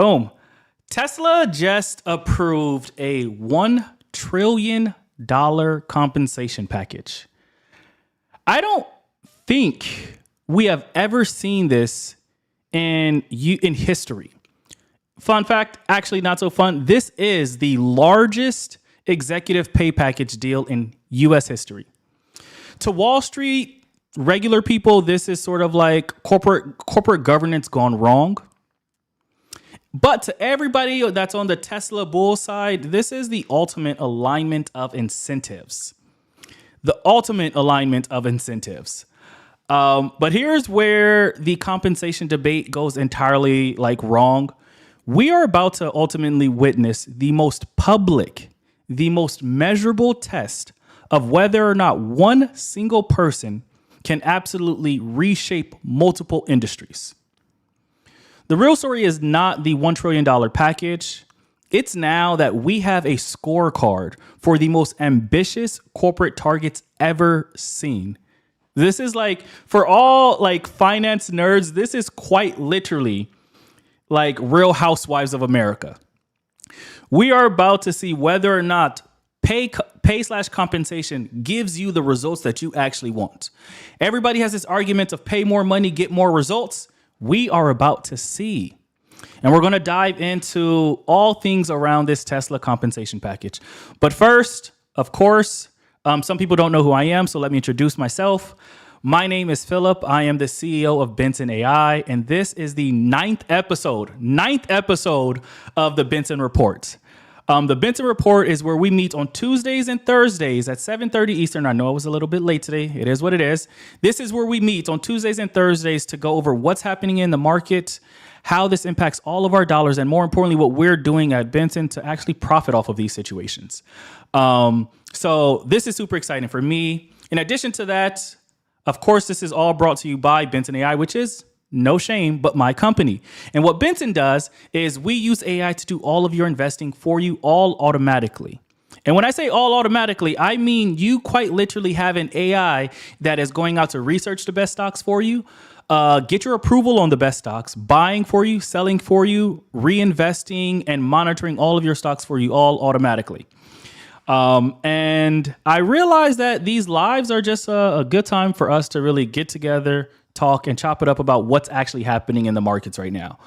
Boom. Tesla just approved a $1 trillion compensation package. I don't think we have ever seen this in history. Fun fact, actually not so fun. This is the largest executive pay package deal in U.S. history. To Wall Street, regular people, this is sort of like corporate governance gone wrong. But to everybody that's on the Tesla bull side, this is the ultimate alignment of incentives. The ultimate alignment of incentives. But here's where the compensation debate goes entirely wrong. We are about to ultimately witness the most public, the most measurable test of whether or not one single person can absolutely reshape multiple industries. The real story is not the $1 trillion package. It's now that we have a scorecard for the most ambitious corporate targets ever seen. This is for all finance nerds, this is quite literally Real Housewives of America. We are about to see whether or not pay/compensation gives you the results that you actually want. Everybody has this argument of pay more money, get more results. We are about to see. And we're going to dive into all things around this Tesla compensation package. But first, of course, some people don't know who I am, so let me introduce myself. My name is Phillip. I am the CEO of Benson AI, and this is the ninth episode of the Benson Report. The Benson Report is where we meet on Tuesdays and Thursdays at 7:30 Eastern. I know I was a little bit late today. It is what it is. This is where we meet on Tuesdays and Thursdays to go over what's happening in the market, how this impacts all of our dollars, and more importantly, what we're doing at Benson to actually profit off of these situations. So this is super exciting for me. In addition to that, of course, this is all brought to you by Benson AI, which is no shame, but my company. And what Benson does is we use AI to do all of your investing for you all automatically. And when I say all automatically, I mean you quite literally have an AI that is going out to research the best stocks for you, get your approval on the best stocks, buying for you, selling for you, reinvesting, and monitoring all of your stocks for you all automatically. And I realize that these lives are just a good time for us to really get together, talk, and chop it up about what's actually happening in the markets right now.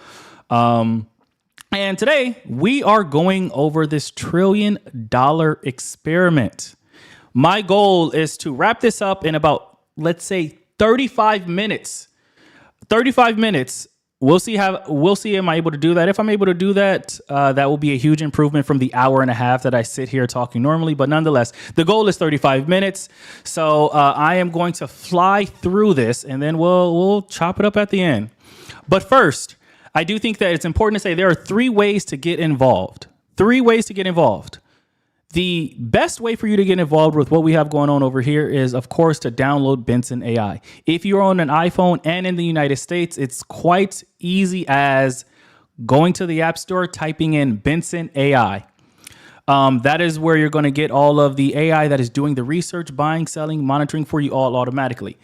And today we are going over this $1 trillion experiment. My goal is to wrap this up in about, let's say, 35 minutes. 35 minutes. We'll see. Am I able to do that? If I'm able to do that, that will be a huge improvement from the hour and a half that I sit here talking normally. But nonetheless, the goal is 35 minutes. So I am going to fly through this, and then we'll chop it up at the end. But first, I do think that it's important to say there are 3 ways to get involved. 3 ways to get involved. The best way for you to get involved with what we have going on over here is, of course, to download Benson AI. If you're on an iPhone and in the United States, it's quite easy as going to the App Store, typing in Benson AI. That is where you're going to get all of the AI that is doing the research, buying, selling, monitoring for you all automatically.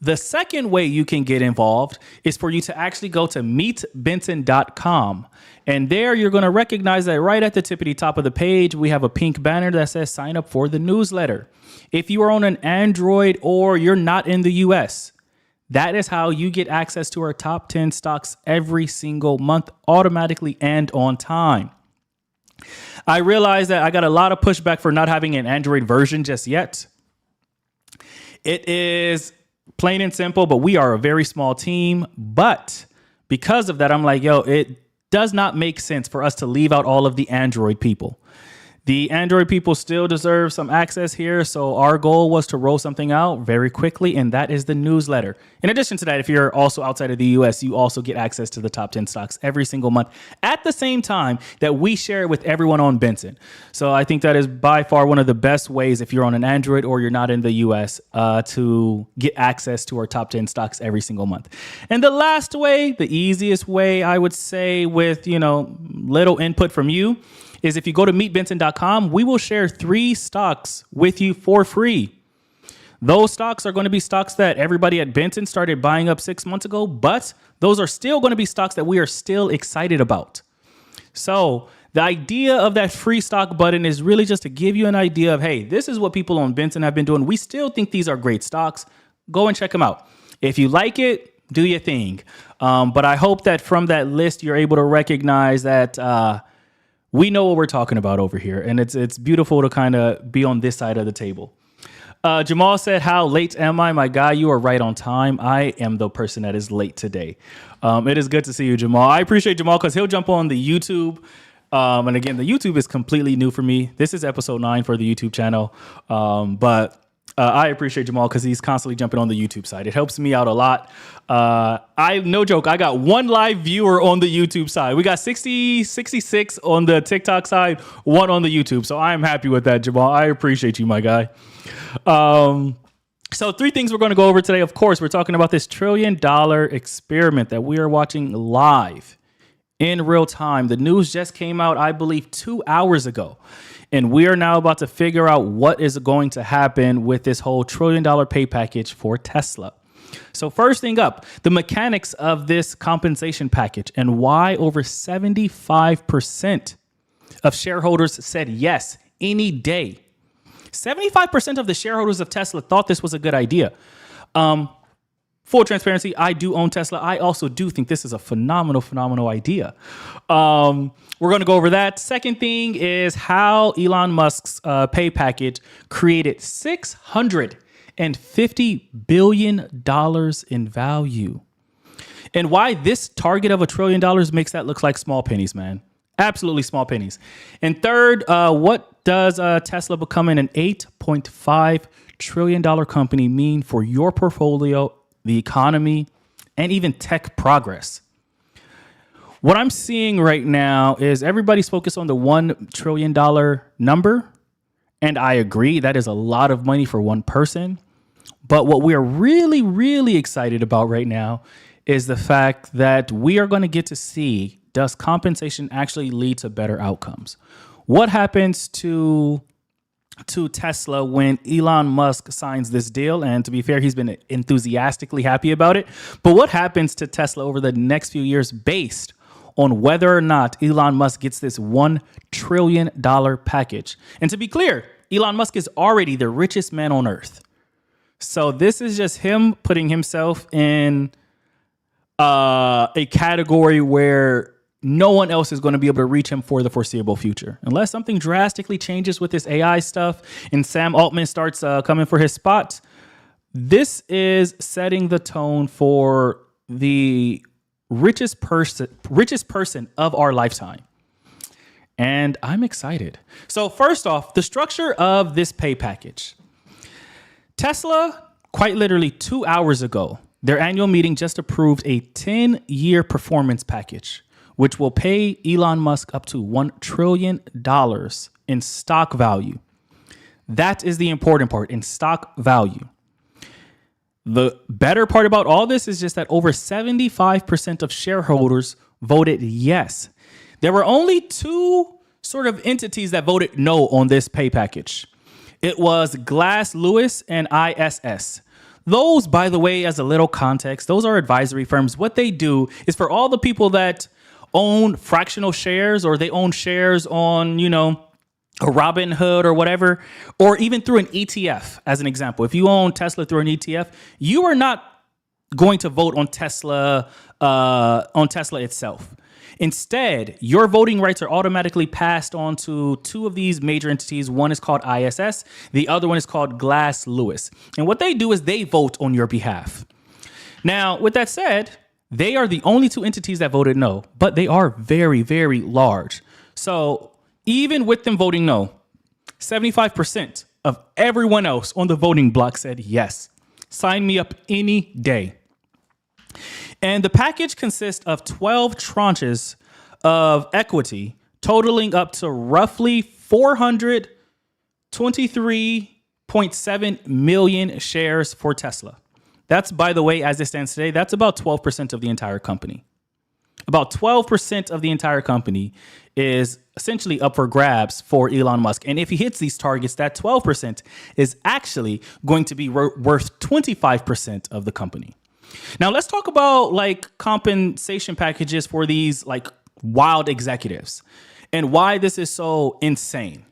The second way you can get involved is for you to actually go to meetbenson.com. And there you're going to recognize that right at the tippity top of the page, we have a pink banner that says sign up for the newsletter. If you are on an Android or you're not in the US, that is how you get access to our top 10 stocks every single month automatically and on time. I realize that I got a lot of pushback for not having an Android version just yet. It is plain and simple, but we are a very small team. But because of that, I'm like, it does not make sense for us to leave out all of the Android people. The Android people still deserve some access here. So our goal was to roll something out very quickly, and that is the newsletter. In addition to that, if you're also outside of the US, you also get access to the top 10 stocks every single month at the same time that we share it with everyone on Benson. So I think that is by far one of the best ways, if you're on an Android or you're not in the US, to get access to our top 10 stocks every single month. And the last way, the easiest way, I would say, with little input from you, is if you go to meetbenson.com, we will share 3 stocks with you for free. Those stocks are going to be stocks that everybody at Benson started buying up 6 months ago, but those are still going to be stocks that we are still excited about. So the idea of that free stock button is really just to give you an idea of, hey, this is what people on Benson have been doing. We still think these are great stocks. Go and check them out. If you like it, do your thing. But I hope that from that list, you're able to recognize that we know what we're talking about over here. And it's beautiful to kind of be on this side of the table. Jamal said, how late am I? My guy, you are right on time. I am the person that is late today. It is good to see you, Jamal. I appreciate Jamal because he'll jump on the YouTube. And again, the YouTube is completely new for me. This is episode 9 for the YouTube channel. But I appreciate Jamal because he's constantly jumping on the YouTube side. It helps me out a lot. No joke, I got 1 live viewer on the YouTube side. We got 66 on the TikTok side, 1 on the YouTube. So I am happy with that, Jamal. I appreciate you, my guy. So 3 things we're going to go over today. Of course, we're talking about this $1 trillion experiment that we are watching live in real time. The news just came out, I believe, 2 hours ago. And we are now about to figure out what is going to happen with this whole $1 trillion pay package for Tesla. So first thing up, the mechanics of this compensation package and why over 75% of shareholders said yes any day. 75% of the shareholders of Tesla thought this was a good idea. Full transparency, I do own Tesla. I also do think this is a phenomenal idea. We're going to go over that. Second thing is how Elon Musk's pay package created $650 billion in value. And why this target of $1 trillion makes that look like small pennies, man. Absolutely small pennies. And third, what does Tesla becoming an $8.5 trillion company mean for your portfolio, the economy, and even tech progress? What I'm seeing right now is everybody's focused on the $1 trillion number. And I agree, that is a lot of money for one person. But what we are really excited about right now is the fact that we are going to get to see, does compensation actually lead to better outcomes? What happens to Tesla when Elon Musk signs this deal? And to be fair, he's been enthusiastically happy about it. But what happens to Tesla over the next few years based on whether or not Elon Musk gets this $1 trillion package? And to be clear, Elon Musk is already the richest man on earth. So this is just him putting himself in a category where no one else is going to be able to reach him for the foreseeable future. Unless something drastically changes with this AI stuff and Sam Altman starts coming for his spot, this is setting the tone for the richest person of our lifetime. And I'm excited. So first off, the structure of this pay package. Tesla, quite literally 2 hours ago, their annual meeting just approved a 10-year performance package, which will pay Elon Musk up to $1 trillion in stock value. That is the important part, in stock value. The better part about all this is just that over 75% of shareholders voted yes. There were only 2 sort of entities that voted no on this pay package. It was Glass Lewis and ISS. Those, by the way, as a little context, those are advisory firms. What they do is for all the people that own fractional shares or they own shares on, a Robinhood or whatever, or even through an ETF, as an example. If you own Tesla through an ETF, you are not going to vote on Tesla itself. Instead, your voting rights are automatically passed on to 2 of these major entities. One is called ISS. The other one is called Glass Lewis. And what they do is they vote on your behalf. Now, with that said, they are the only 2 entities that voted no, but they are very large. So even with them voting no, 75% of everyone else on the voting block said yes. Sign me up any day. And the package consists of 12 tranches of equity, totaling up to roughly 423.7 million shares for Tesla. That's, by the way, as it stands today, that's about 12% of the entire company. About 12% of the entire company is essentially up for grabs for Elon Musk. And if he hits these targets, that 12% is actually going to be worth 25% of the company. Now, let's talk about compensation packages for these wild executives and why this is so insane.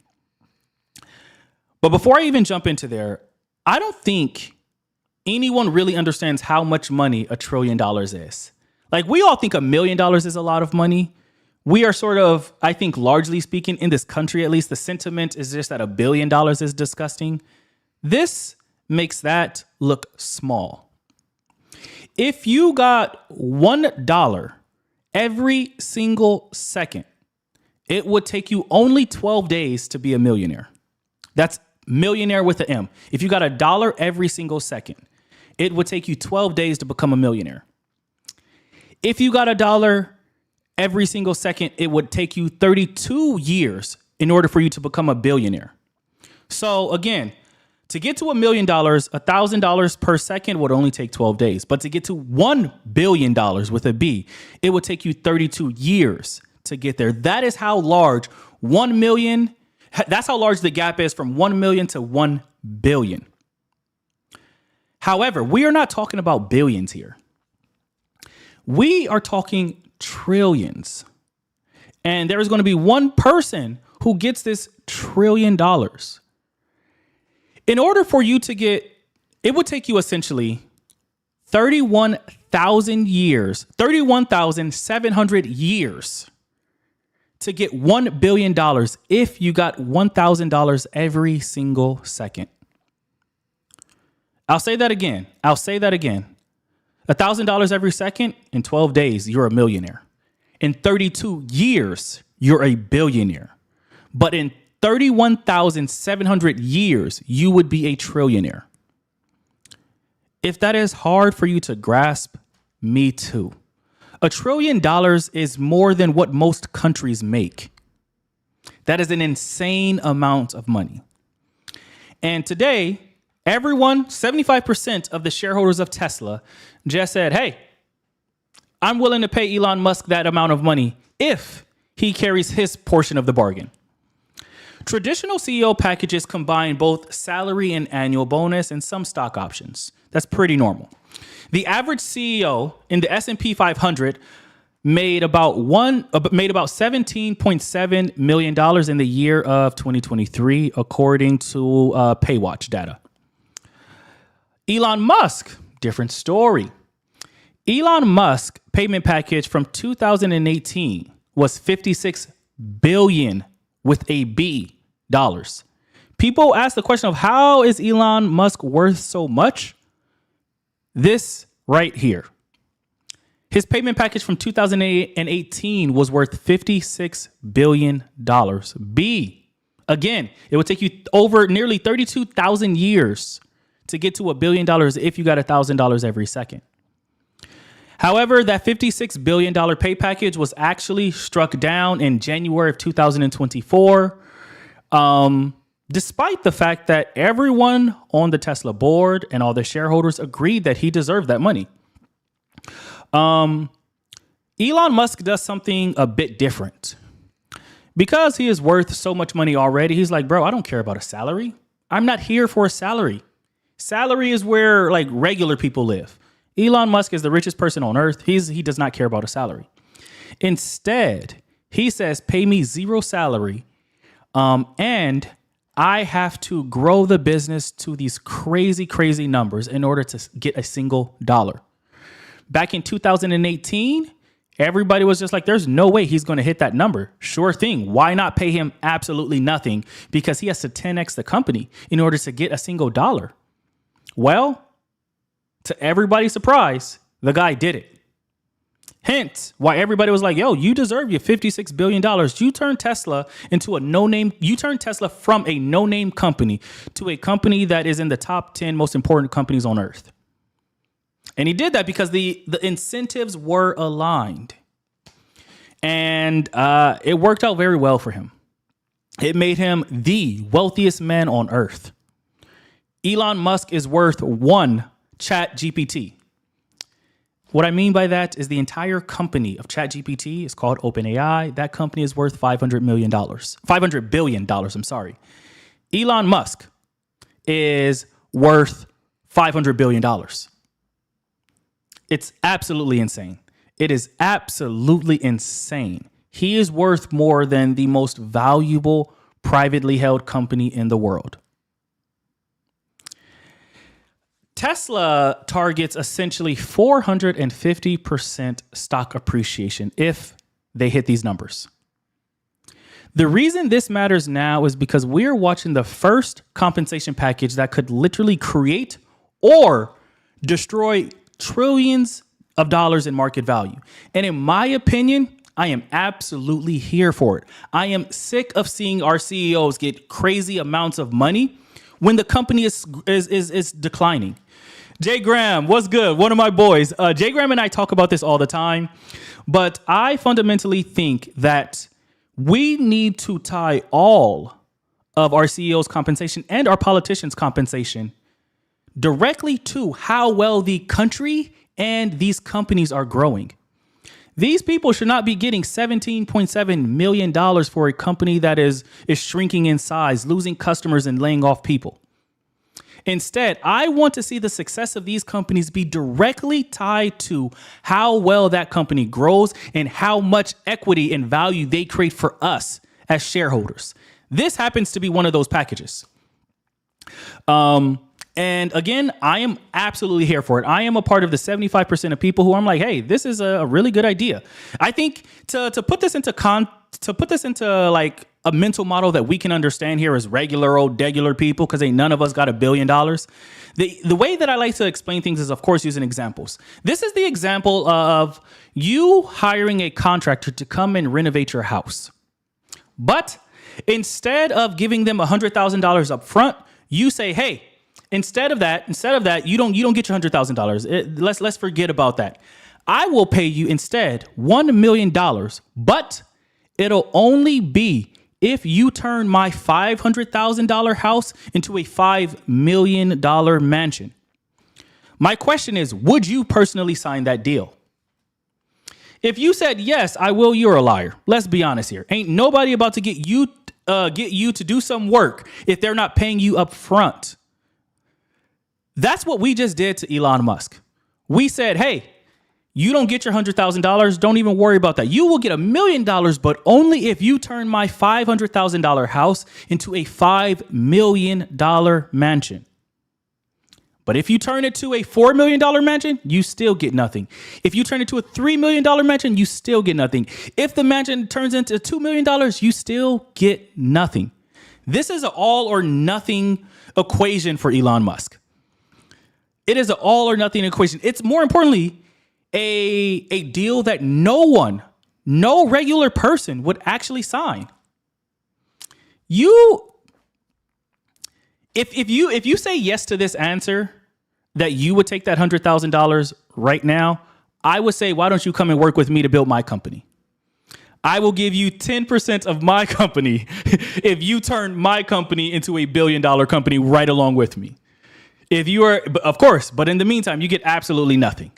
But before I even jump into there, I don't think anyone really understands how much money $1 trillion is. Like, we all think $1 million is a lot of money. We are sort of, I think, largely speaking, in this country at least, the sentiment is just that $1 billion is disgusting. This makes that look small. If you got $1 every single second, it would take you only 12 days to be a millionaire. That's millionaire with an M. If you got $1 every single second, it would take you 12 days to become a millionaire. If you got $1 every single second, it would take you 32 years in order for you to become a billionaire. So again, to get to $1 million, $1,000 per second would only take 12 days. But to get to $1 billion with a B, it would take you 32 years to get there. That is how large 1 million, that's how large the gap is from 1 million to 1 billion. However, we are not talking about billions here. We are talking trillions. And there is going to be one person who gets this $1 trillion. In order for you to get, it would take you essentially 31,700 years to get $1 billion if you got $1,000 every single second. I'll say that again. $1,000 every second, in 12 days, you're a millionaire. In 32 years, you're a billionaire. But in 31,700 years, you would be a trillionaire. If that is hard for you to grasp, me too. $1 trillion is more than what most countries make. That is an insane amount of money. And today, everyone, 75% of the shareholders of Tesla just said, hey, I'm willing to pay Elon Musk that amount of money if he carries his portion of the bargain. Traditional CEO packages combine both salary and annual bonus and some stock options. That's pretty normal. The average CEO in the S&P 500 made about $17.7 million in the year of 2023, according to Paywatch data. Elon Musk, different story. Elon Musk payment package from 2018 was 56 billion with a B dollars. People ask the question of how is Elon Musk worth so much? This right here. His payment package from 2018 was worth $56 billion. B. Again, it would take you over nearly 32,000 years to get to $1 billion if you got $1,000 every second. However, that $56 billion pay package was actually struck down in January of 2024, despite the fact that everyone on the Tesla board and all the shareholders agreed that he deserved that money. Elon Musk does something a bit different. Because he is worth so much money already, he's like, bro, I don't care about a salary. I'm not here for a salary. Salary is where like regular people live. Elon Musk is the richest person on earth. He does not care about a salary. Instead, he says, pay me zero salary. And I have to grow the business to these crazy, crazy numbers in order to get a single dollar. Back in 2018, everybody was just like, there's no way he's going to hit that number. Sure thing. Why not pay him absolutely nothing? Because he has to 10x the company in order to get a single dollar. Well, to everybody's surprise, the guy did it. Hence why everybody was like, yo, you deserve your $56 billion. You turned Tesla into a no-name. You turned Tesla from a no-name company to a company that is in the top 10 most important companies on earth. And he did that because the incentives were aligned. And it worked out very well for him. It made him the wealthiest man on earth. Elon Musk is worth one ChatGPT. What I mean by that is the entire company of ChatGPT is called OpenAI. That company is worth $500 billion, I'm sorry. Elon Musk is worth $500 billion. It's absolutely insane. It is absolutely insane. he is worth more than the most valuable privately held company in the world. Tesla targets essentially 450% stock appreciation if they hit these numbers. The reason this matters now is because we're watching the first compensation package that could literally create or destroy trillions of dollars in market value. And in my opinion, I am absolutely here for it. I am sick of seeing our CEOs get crazy amounts of money when the company is declining. Jay Graham, what's good? One of my boys. Jay Graham and I talk about this all the time, but I fundamentally think that we need to tie all of our CEOs' compensation and our politicians' compensation directly to how well the country and these companies are growing. These people should not be getting $17.7 million for a company that is shrinking in size, losing customers, and laying off people. Instead, I want to see the success of these companies be directly tied to how well that company grows and how much equity and value they create for us as shareholders. This happens to be one of those packages. And again, I am absolutely here for it. I am a part of the 75% of people who I'm like, hey, this is a really good idea. I think to put this into like a mental model that we can understand here as regular old degular people, because ain't none of us got $1 billion. The way that I like to explain things is, of course, using examples. This is the example of you hiring a contractor to come and renovate your house. But instead of giving them $100,000 up front, you say, hey, Instead of that, you don't get your $100,000. Let's forget about that. I will pay you instead $1 million, but it'll only be if you turn my $500,000 house into a $5 million mansion. My question is, would you personally sign that deal? If you said yes, I will, you're a liar. Let's be honest here. Ain't nobody about to get you to do some work if they're not paying you up front. That's what we just did to Elon Musk. We said, hey, you don't get your $100,000. Don't even worry about that. You will get $1 million, but only if you turn my $500,000 house into a $5 million mansion. But if you turn it to a $4 million mansion, you still get nothing. If you turn it to a $3 million mansion, you still get nothing. If the mansion turns into $2 million, you still get nothing. This is an all or nothing equation for Elon Musk. It is an all or nothing equation. It's more importantly a deal that no regular person would actually sign. If you say yes to this answer, that you would take that $100,000 right now, I would say, why don't you come and work with me to build my company? I will give you 10% of my company if you turn my company into a $1 billion company right along with me. If you are, of course, but in the meantime, you get absolutely nothing.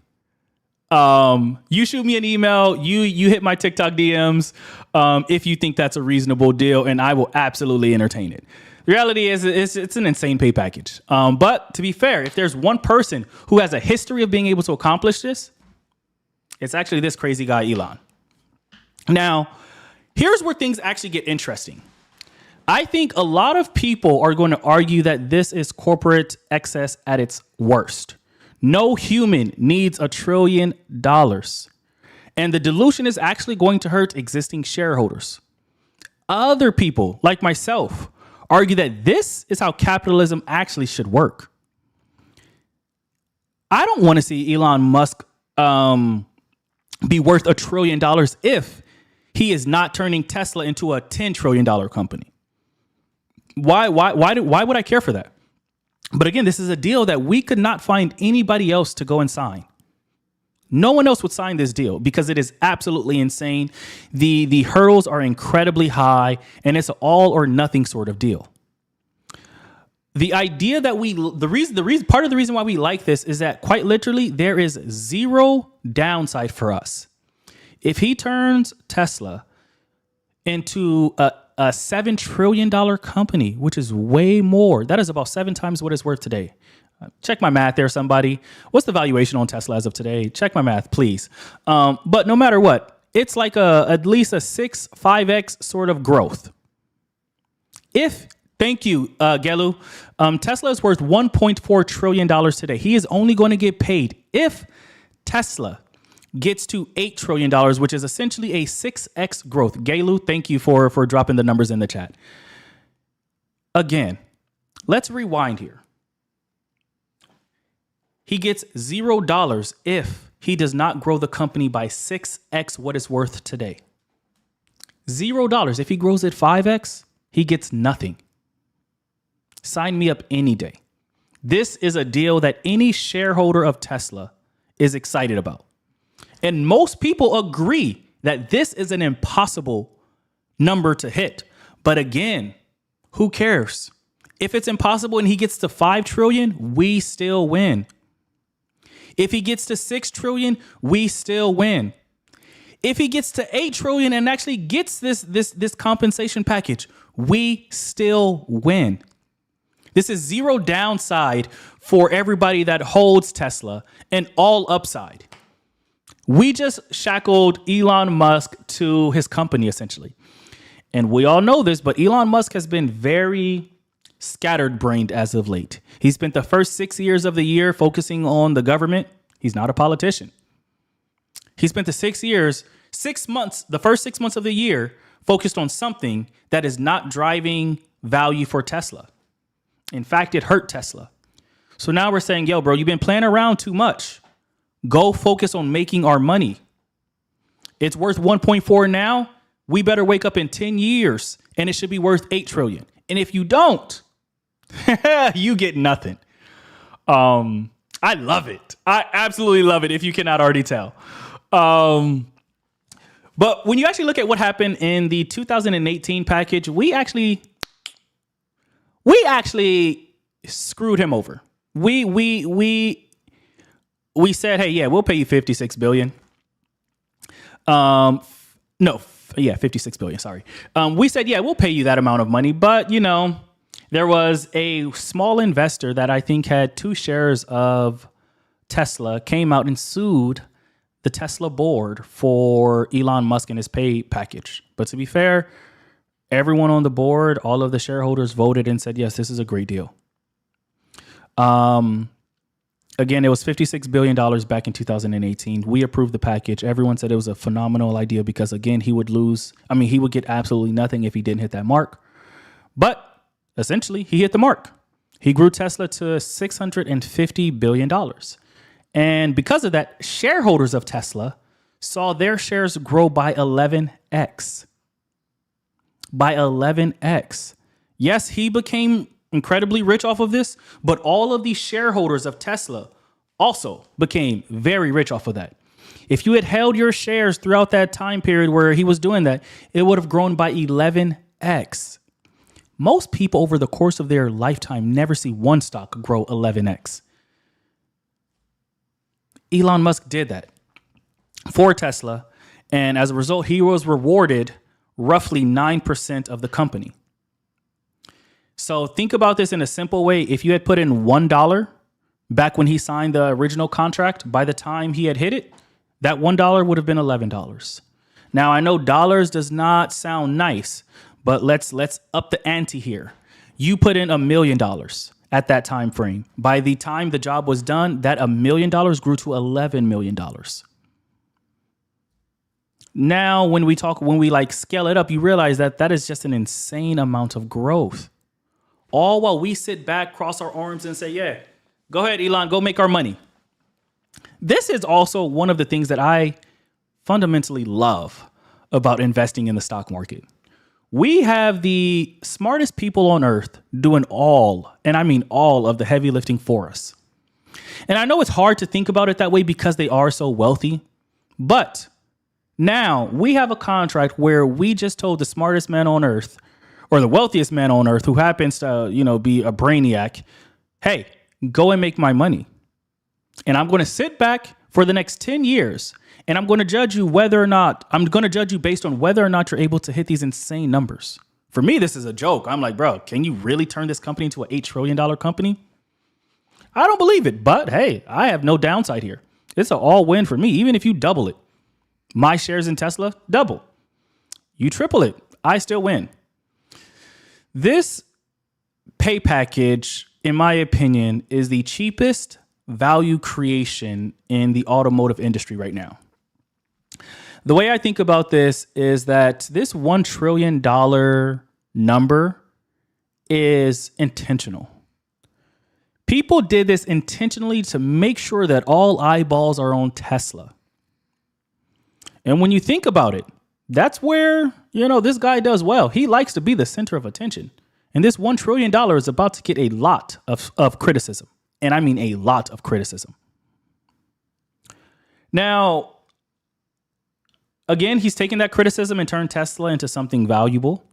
You shoot me an email, you hit my TikTok DMs if you think that's a reasonable deal, and I will absolutely entertain it. The reality is it's an insane pay package. But to be fair, if there's one person who has a history of being able to accomplish this, it's actually this crazy guy, Elon. Now, here's where things actually get interesting. I think a lot of people are going to argue that this is corporate excess at its worst. No human needs $1 trillion. And the dilution is actually going to hurt existing shareholders. Other people, like myself, argue that this is how capitalism actually should work. I don't want to see Elon Musk be worth $1 trillion if he is not turning Tesla into a $10 trillion company. Why would I care for that? But again, this is a deal that we could not find anybody else to go and sign. No one else would sign this deal because it is absolutely insane. The hurdles are incredibly high, and it's an all or nothing sort of deal. The idea that part of the reason why we like this is that quite literally there is zero downside for us. If he turns Tesla into a $7 trillion company, which is way more. That is about 7 times what it's worth today. Check my math there, somebody. What's the valuation on Tesla as of today? Check my math, please. But no matter what, it's like at least a 5x sort of growth. Thank you, Gelu. Tesla is worth $1.4 trillion today. He is only going to get paid if Tesla gets to $8 trillion, which is essentially a 6x growth. Gelu, thank you for dropping the numbers in the chat. Again, let's rewind here. He gets $0 if he does not grow the company by 6x what it's worth today. $0. If he grows it 5x, he gets nothing. Sign me up any day. This is a deal that any shareholder of Tesla is excited about. And most people agree that this is an impossible number to hit. But again, who cares? If it's impossible and he gets to 5 trillion, we still win. If he gets to 6 trillion, we still win. If he gets to 8 trillion and actually gets this compensation package, we still win. This is zero downside for everybody that holds Tesla and all upside. We just shackled Elon Musk to his company, essentially. And we all know this, but Elon Musk has been very scattered-brained as of late. He spent the first 6 years of the year focusing on the government. He's not a politician. He spent the first 6 months of the year focused on something that is not driving value for Tesla. In fact, it hurt Tesla. So now we're saying, yo, bro, you've been playing around too much. Go focus on making our money. It's worth 1.4 now. We better wake up in 10 years and it should be worth 8 trillion. And if you don't, you get nothing. I love it. I absolutely love it if you cannot already tell. But when you actually look at what happened in the 2018 package, we actually screwed him over. We said, hey, yeah, we'll pay you 56 billion. 56 billion. Sorry. We said, yeah, we'll pay you that amount of money. But, there was a small investor that I think had 2 shares of Tesla came out and sued the Tesla board for Elon Musk and his pay package. But to be fair, everyone on the board, all of the shareholders voted and said, yes, this is a great deal. Again, it was $56 billion back in 2018. We approved the package. Everyone said it was a phenomenal idea because, again, he would get absolutely nothing if he didn't hit that mark. But essentially, he hit the mark. He grew Tesla to $650 billion. And because of that, shareholders of Tesla saw their shares grow by 11x. By 11x. Yes, he became incredibly rich off of this, but all of the shareholders of Tesla also became very rich off of that. If you had held your shares throughout that time period where he was doing that, it would have grown by 11x. Most people over the course of their lifetime never see one stock grow 11x. Elon Musk did that for Tesla, and as a result, he was rewarded roughly 9% of the company. So think about this in a simple way. If you had put in $1 back when he signed the original contract, by the time he had hit it, that $1 would have been $11. Now, I know dollars does not sound nice, but let's up the ante here. You put in $1 million at that time frame. By the time the job was done, that $1 million grew to $11 million. Now, when we scale it up, you realize that is just an insane amount of growth. All while we sit back, cross our arms and say, yeah, go ahead, Elon, go make our money. This is also one of the things that I fundamentally love about investing in the stock market. We have the smartest people on earth doing all, and I mean all, of the heavy lifting for us. And I know it's hard to think about it that way because they are so wealthy, but now we have a contract where we just told the smartest man on earth, or the wealthiest man on earth who happens to, be a brainiac, hey, go and make my money. And I'm going to sit back for the next 10 years and I'm going to judge you based on whether or not you're able to hit these insane numbers. For me, this is a joke. I'm like, bro, can you really turn this company into an $8 trillion company? I don't believe it, but hey, I have no downside here. It's an all win for me, even if you double it. My shares in Tesla double. You triple it, I still win. This pay package, in my opinion, is the cheapest value creation in the automotive industry right now. The way I think about this is that this $1 trillion number is intentional. People did this intentionally to make sure that all eyeballs are on Tesla. And when you think about it, that's where, this guy does well. He likes to be the center of attention. And this $1 trillion is about to get a lot of criticism. And I mean a lot of criticism. Now, again, he's taken that criticism and turned Tesla into something valuable.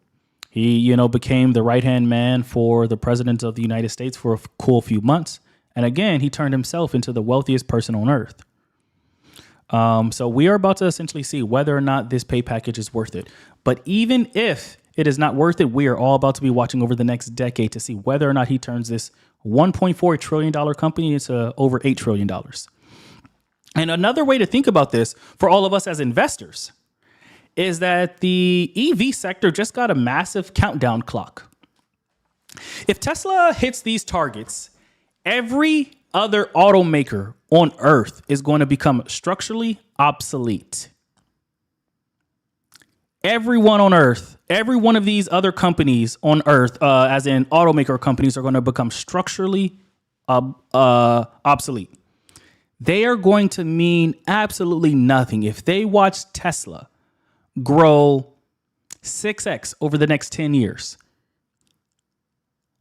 He, became the right-hand man for the president of the United States for a cool few months. And again, he turned himself into the wealthiest person on earth. So we are about to essentially see whether or not this pay package is worth it. But even if it is not worth it, we are all about to be watching over the next decade to see whether or not he turns this $1.4 trillion company into over $8 trillion. And another way to think about this for all of us as investors is that the EV sector just got a massive countdown clock. If Tesla hits these targets, every other automaker on Earth is going to become structurally obsolete. Everyone on Earth, every one of these other companies on Earth, as in automaker companies, are going to become structurally obsolete. They are going to mean absolutely nothing if they watch Tesla grow 6x over the next 10 years.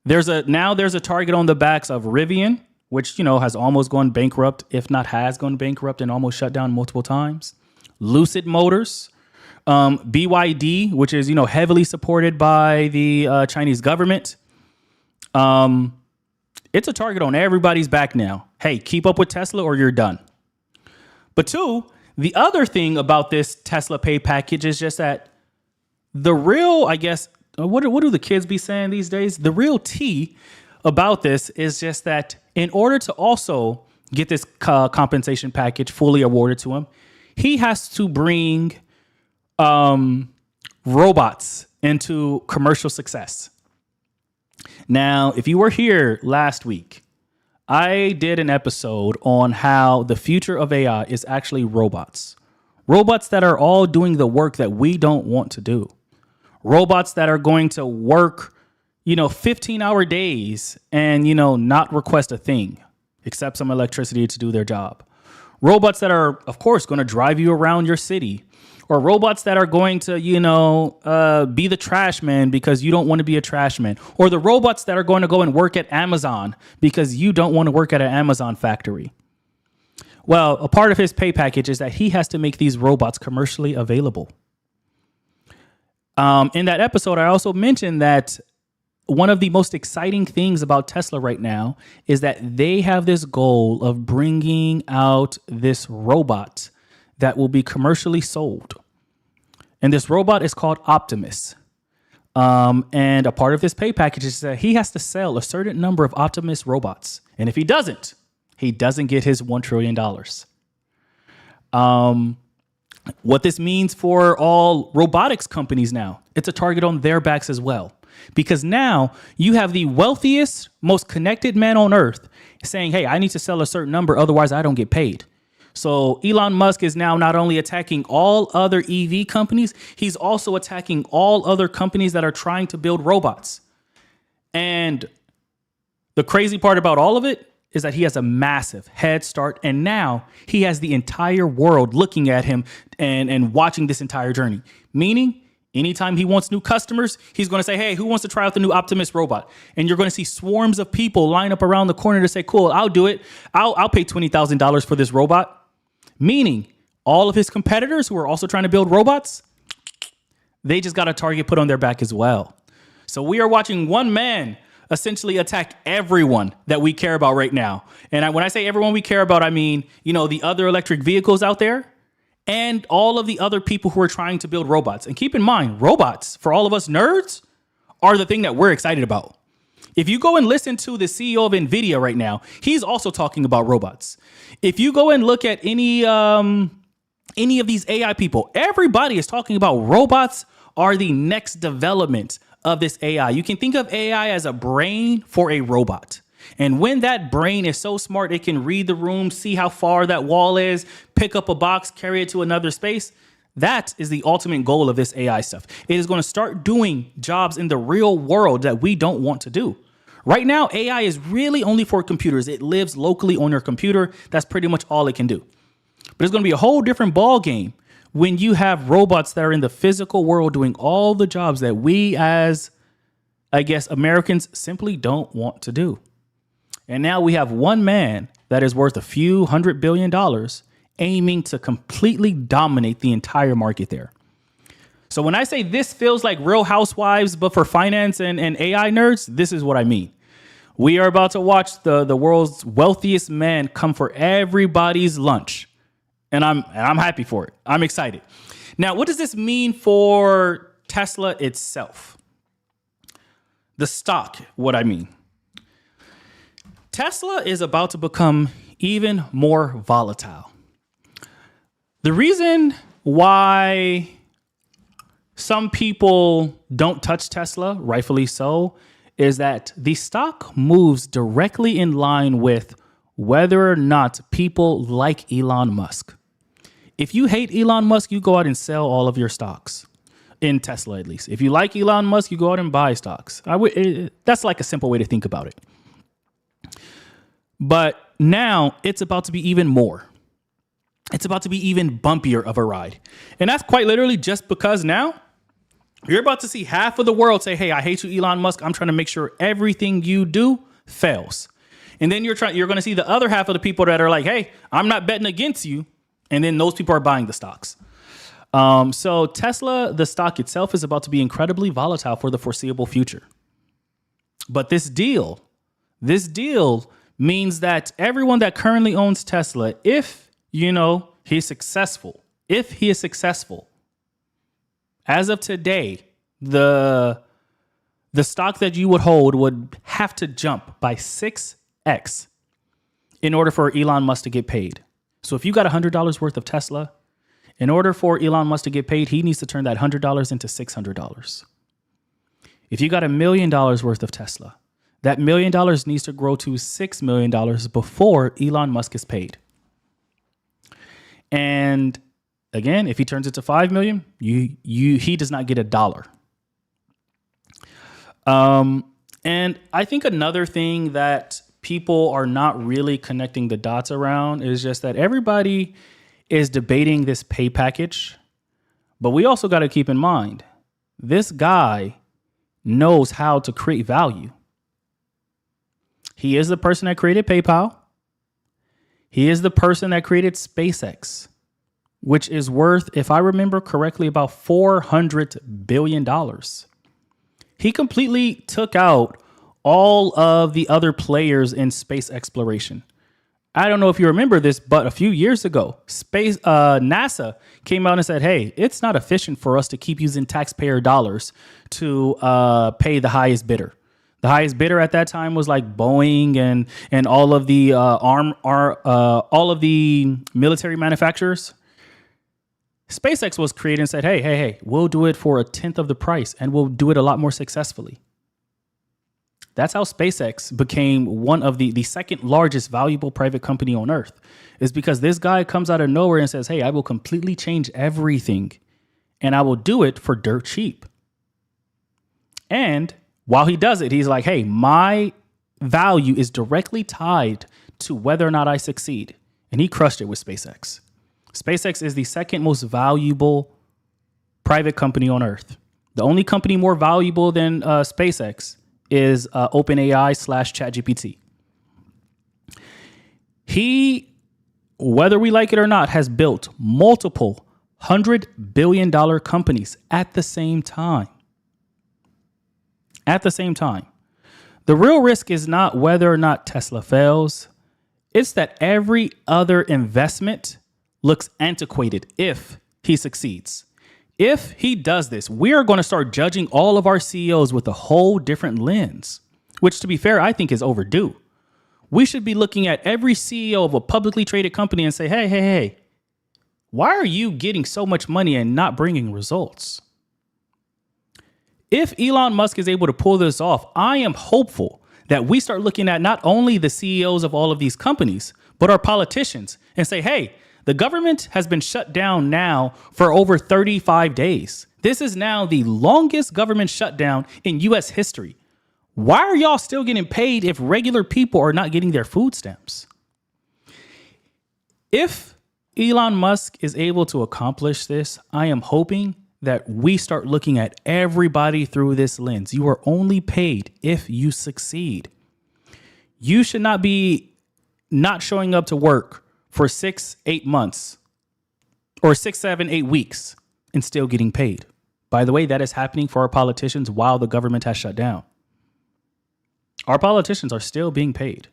There's a target on the backs of Rivian, which, has almost gone bankrupt, if not has gone bankrupt and almost shut down multiple times. Lucid Motors, BYD, which is, heavily supported by the Chinese government. It's a target on everybody's back now. Hey, keep up with Tesla or you're done. But two, the other thing about this Tesla pay package is just that the real, I guess, what do the kids be saying these days? The real tea about this is just that in order to also get this compensation package fully awarded to him, he has to bring robots into commercial success. Now, if you were here last week, I did an episode on how the future of AI is actually robots. Robots that are all doing the work that we don't want to do. Robots that are going to work, 15-hour days and, not request a thing except some electricity to do their job. Robots that are, of course, going to drive you around your city. Or robots that are going to, be the trash man because you don't want to be a trash man. Or the robots that are going to go and work at Amazon because you don't want to work at an Amazon factory. Well, a part of his pay package is that he has to make these robots commercially available. In that episode, I also mentioned that one of the most exciting things about Tesla right now is that they have this goal of bringing out this robot that will be commercially sold. And this robot is called Optimus. And a part of this pay package is that he has to sell a certain number of Optimus robots. And if he doesn't get his $1 trillion. What this means for all robotics companies now, it's a target on their backs as well. Because now you have the wealthiest, most connected man on earth saying, hey, I need to sell a certain number, otherwise I don't get paid. So Elon Musk is now not only attacking all other EV companies, he's also attacking all other companies that are trying to build robots. And the crazy part about all of it is that he has a massive head start. And now he has the entire world looking at him and watching this entire journey. Meaning, anytime he wants new customers, he's going to say, hey, who wants to try out the new Optimus robot? And you're going to see swarms of people line up around the corner to say, cool, I'll do it. I'll pay $20,000 for this robot. Meaning all of his competitors who are also trying to build robots, they just got a target put on their back as well. So we are watching one man essentially attack everyone that we care about right now. And when I say everyone we care about, I mean, the other electric vehicles out there and all of the other people who are trying to build robots. And keep in mind, robots, for all of us nerds, are the thing that we're excited about. If you go and listen to the CEO of NVIDIA right now, he's also talking about robots. If you go and look at any any of these AI people. Everybody is talking about robots are the next development of this AI. You can think of AI as a brain for a robot. And when that brain is so smart, it can read the room, see how far that wall is, pick up a box, carry it to another space. That is the ultimate goal of this AI stuff. It is going to start doing jobs in the real world that we don't want to do. Right now, AI is really only for computers. It lives locally on your computer. That's pretty much all it can do. But it's going to be a whole different ball game when you have robots that are in the physical world doing all the jobs that we as, I guess, Americans simply don't want to do. And now we have one man that is worth a few $100 billion aiming to completely dominate the entire market there. So when I say this feels like Real Housewives, but for finance and AI nerds, this is what I mean. We are about to watch the world's wealthiest man come for everybody's lunch. And I'm happy for it. I'm excited. Now, what does this mean for Tesla itself? The stock, what I mean. Tesla is about to become even more volatile. The reason why some people don't touch Tesla, rightfully so, is that the stock moves directly in line with whether or not people like Elon Musk. If you hate Elon Musk, you go out and sell all of your stocks, in Tesla at least. If you like Elon Musk, you go out and buy stocks. That's like a simple way to think about it. But now it's about to be even more. It's about to be even bumpier of a ride. And that's quite literally just because now you're about to see half of the world say, hey, I hate you, Elon Musk. I'm trying to make sure everything you do fails. And then you're going to see the other half of the people that are like, hey, I'm not betting against you. And then those people are buying the stocks. So Tesla, the stock itself, is about to be incredibly volatile for the foreseeable future. But this deal means that everyone that currently owns Tesla, if he is successful, as of today, the stock that you would hold would have to jump by 6x in order for Elon Musk to get paid. So if you got $100 worth of Tesla, in order for Elon Musk to get paid, he needs to turn that $100 into $600. If you got $1 million worth of Tesla, that $1 million needs to grow to $6 million before Elon Musk is paid. And again, if he turns it to 5 million, he does not get $1. And I think another thing that people are not really connecting the dots around is just that everybody is debating this pay package. But we also got to keep in mind, this guy knows how to create value. He is the person that created PayPal. He is the person that created SpaceX, which is worth, if I remember correctly, about $400 billion. He completely took out all of the other players in space exploration. I don't know if you remember this, but a few years ago, NASA came out and said, hey, it's not efficient for us to keep using taxpayer dollars to pay the highest bidder. The highest bidder at that time was like Boeing and all of the all of the military manufacturers. SpaceX was created and said, hey, we'll do it for 1/10 of the price and we'll do it a lot more successfully. That's how SpaceX became one of the second largest valuable private company on earth, is because this guy comes out of nowhere and says, hey, I will completely change everything and I will do it for dirt cheap. And while he does it, he's like, hey, my value is directly tied to whether or not I succeed. And he crushed it with SpaceX. SpaceX is the second most valuable private company on earth. The only company more valuable than SpaceX is OpenAI / ChatGPT. He, whether we like it or not, has built multiple $100 billion companies at the same time. At the same time. The real risk is not whether or not Tesla fails. It's that every other investment looks antiquated if he succeeds. If he does this, we are going to start judging all of our CEOs with a whole different lens, which, to be fair, I think is overdue. We should be looking at every CEO of a publicly traded company and say, hey, Why are you getting so much money and not bringing results? If Elon Musk is able to pull this off, I am hopeful that we start looking at not only the CEOs of all of these companies, but our politicians and say, hey, the government has been shut down now for over 35 days. This is now the longest government shutdown in U.S. history. Why are y'all still getting paid if regular people are not getting their food stamps? If Elon Musk is able to accomplish this, I am hoping that we start looking at everybody through this lens. You are only paid if you succeed. You should not be not showing up to work for 6, 8 months or 6, 7, 8 weeks and still getting paid. By the way, that is happening for our politicians while the government has shut down. Our politicians are still being paid.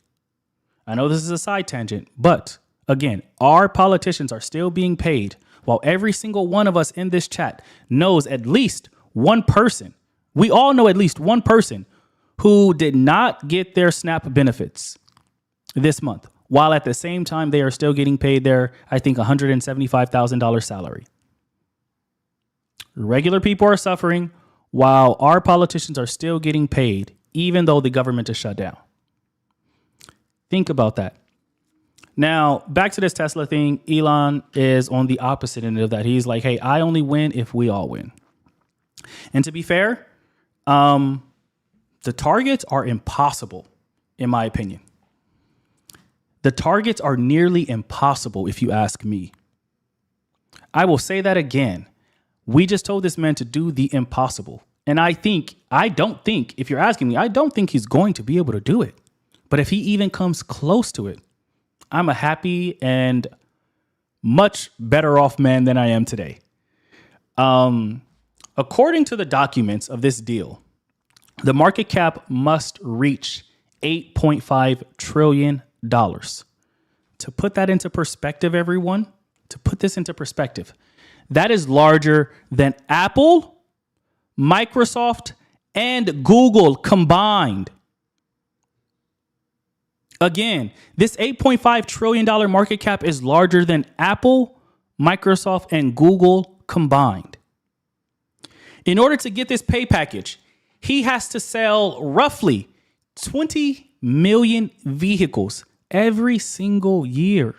I know this is a side tangent, but again, our politicians are still being paid while every single one of us in this chat knows at least one person. We all know at least one person who did not get their SNAP benefits this month, while at the same time they are still getting paid their, I think, $175,000 salary. Regular people are suffering while our politicians are still getting paid, even though the government is shut down. Think about that. Now, back to this Tesla thing, Elon is on the opposite end of that. He's like, hey, I only win if we all win. And to be fair, the targets are impossible, in my opinion. The targets are nearly impossible, if you ask me. I will say that again. We just told this man to do the impossible. And I don't think, if you're asking me, I don't think he's going to be able to do it. But if he even comes close to it, I'm a happy and much better off man than I am today. According to the documents of this deal, the market cap must reach $8.5 trillion. To put that into perspective, everyone, that is larger than Apple, Microsoft, and Google combined. Again, this $8.5 trillion market cap is larger than Apple, Microsoft, and Google combined. In order to get this pay package, he has to sell roughly 20 million vehicles every single year.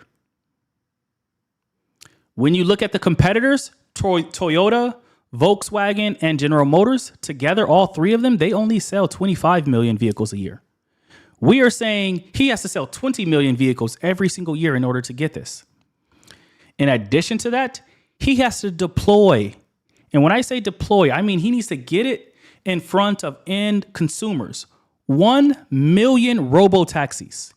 When you look at the competitors, Toyota, Volkswagen, and General Motors, together, all three of them, they only sell 25 million vehicles a year. We are saying he has to sell 20 million vehicles every single year in order to get this. In addition to that, he has to deploy. And when I say deploy, I mean he needs to get it in front of end consumers. 1 million robo-taxis.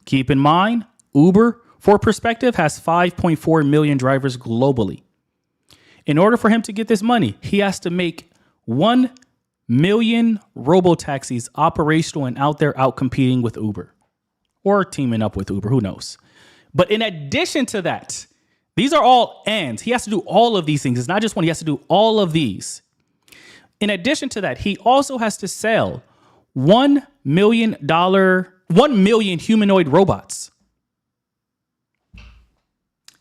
Keep in mind, Uber, for perspective, has 5.4 million drivers globally. In order for him to get this money, he has to make 1 million robo-taxis operational and out there out competing with Uber or teaming up with Uber, who knows. But in addition to that, these are all ends. He has to do all of these things. It's not just one. He has to do all of these. In addition to that, he also has to sell $1 million humanoid robots.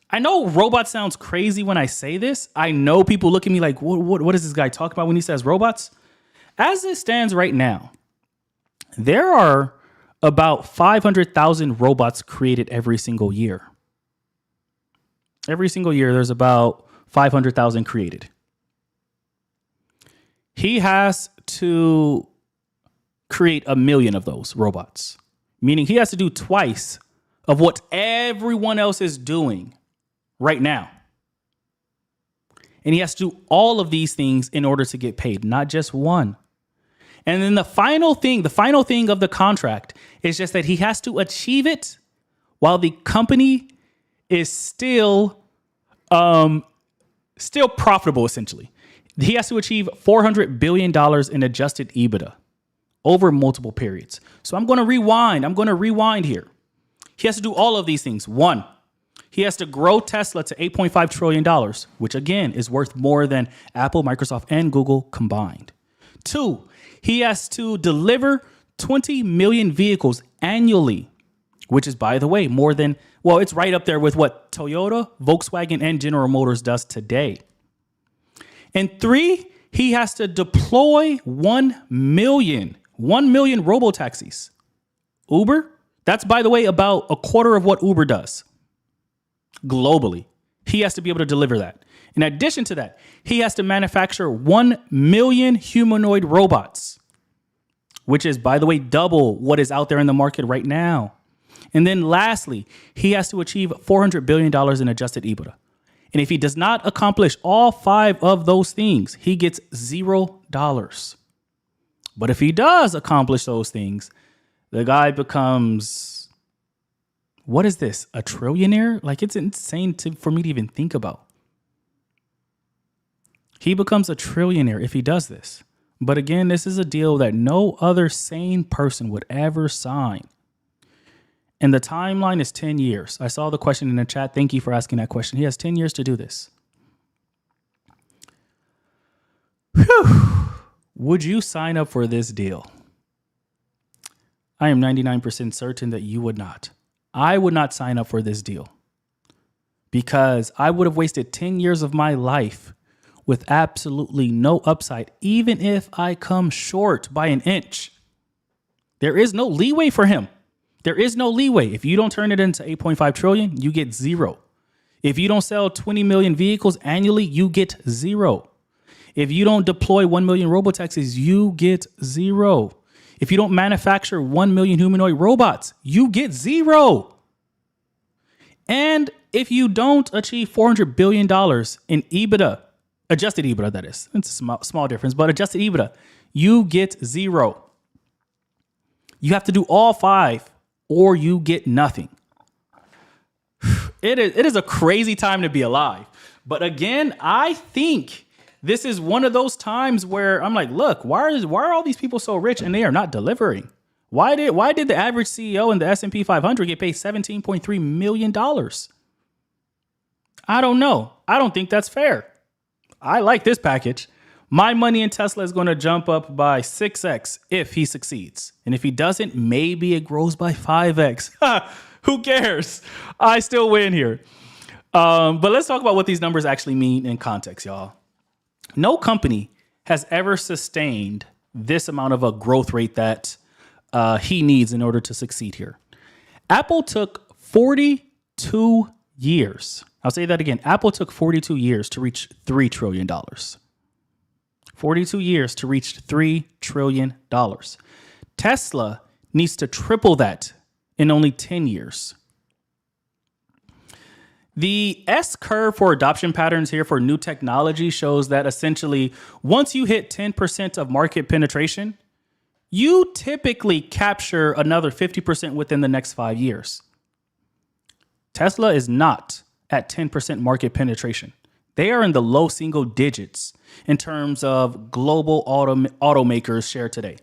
I know robot sounds crazy when I say this. I know people look at me like, what is this guy talking about when he says robots? As it stands right now, there are about 500,000 robots created every single year. Every single year, there's about 500,000 created. He has to create 1 million of those robots, meaning he has to do twice of what everyone else is doing right now. And he has to do all of these things in order to get paid, not just one. And then the final thing of the contract is just that he has to achieve it while the company is still profitable, essentially. He has to achieve $400 billion in adjusted EBITDA over multiple periods. So I'm going to rewind here. He has to do all of these things. 1, he has to grow Tesla to $8.5 trillion, which again is worth more than Apple, Microsoft, and Google combined. 2, he has to deliver 20 million vehicles annually, which is, by the way, more than Well, it's right up there with what Toyota, Volkswagen, and General Motors does today. And 3, he has to deploy 1 million robotaxis. Uber, that's, by the way, about a quarter of what Uber does globally. He has to be able to deliver that. In addition to that, he has to manufacture 1 million humanoid robots, which is, by the way, double what is out there in the market right now. And then lastly, he has to achieve $400 billion in adjusted EBITDA. And if he does not accomplish all 5 of those things, he gets $0. But if he does accomplish those things, the guy becomes, what is this, a trillionaire? Like, it's insane for me to even think about. He becomes a trillionaire if he does this. But again, this is a deal that no other sane person would ever sign. And the timeline is 10 years. I saw the question in the chat. Thank you for asking that question. He has 10 years to do this. Whew. Would you sign up for this deal? I am 99% certain that you would not. I would not sign up for this deal because I would have wasted 10 years of my life with absolutely no upside, even if I come short by an inch. There is no leeway for him. There is no leeway. If you don't turn it into 8.5 trillion, you get 0. If you don't sell 20 million vehicles annually, you get 0. If you don't deploy 1 million robotaxis, you get 0. If you don't manufacture 1 million humanoid robots, you get 0. And if you don't achieve $400 billion in EBITDA, adjusted EBITDA, that is, it's a small difference, but adjusted EBITDA, you get 0. You have to do all 5 or you get nothing. It is a crazy time to be alive. But again, I think this is one of those times where I'm like, look, why are all these people so rich and they are not delivering? Why did the average CEO in the S&P 500 get paid $17.3 million? I don't know. I don't think that's fair. I like this package. My money in Tesla is going to jump up by 6x if he succeeds. And if he doesn't, maybe it grows by 5x. Who cares? I still win here. But let's talk about what these numbers actually mean in context, y'all. No company has ever sustained this amount of a growth rate that he needs in order to succeed here. Apple took 42 years. I'll say that again. Apple took 42 years to reach $3 trillion. 42 years to reach $3 trillion. Tesla needs to triple that in only 10 years. The S-curve for adoption patterns here for new technology shows that essentially once you hit 10% of market penetration, you typically capture another 50% within the next 5 years. Tesla is not at 10% market penetration. They are in the low single digits in terms of global automakers share today.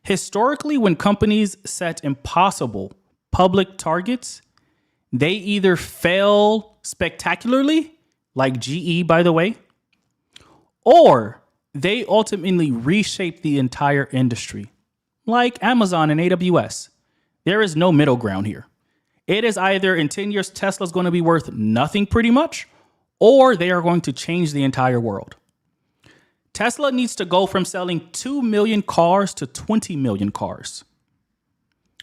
Historically, when companies set impossible public targets, they either fail spectacularly, like GE, by the way, or they ultimately reshape the entire industry, like Amazon and AWS. There is no middle ground here. It is either in 10 years, Tesla's going to be worth nothing pretty much, or they are going to change the entire world. Tesla needs to go from selling 2 million cars to 20 million cars,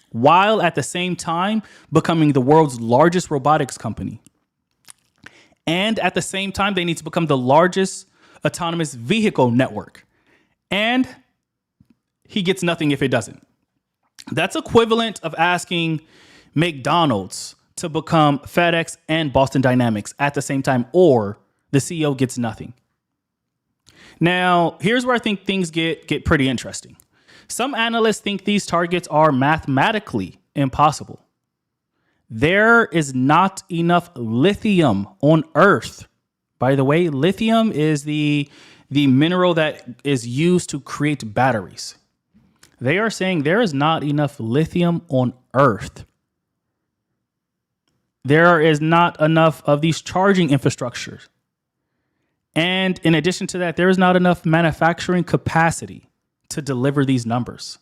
while at the same time becoming the world's largest robotics company. And at the same time, they need to become the largest autonomous vehicle network. And he gets nothing if it doesn't. That's equivalent of asking McDonald's to become FedEx and Boston Dynamics at the same time, or the CEO gets nothing. Now, here's where I think things get pretty interesting. Some analysts think these targets are mathematically impossible. There is not enough lithium on Earth. By the way, lithium is the mineral that is used to create batteries. They are saying there is not enough lithium on Earth. There is not enough of these charging infrastructures. And in addition to that, there is not enough manufacturing capacity to deliver these numbers.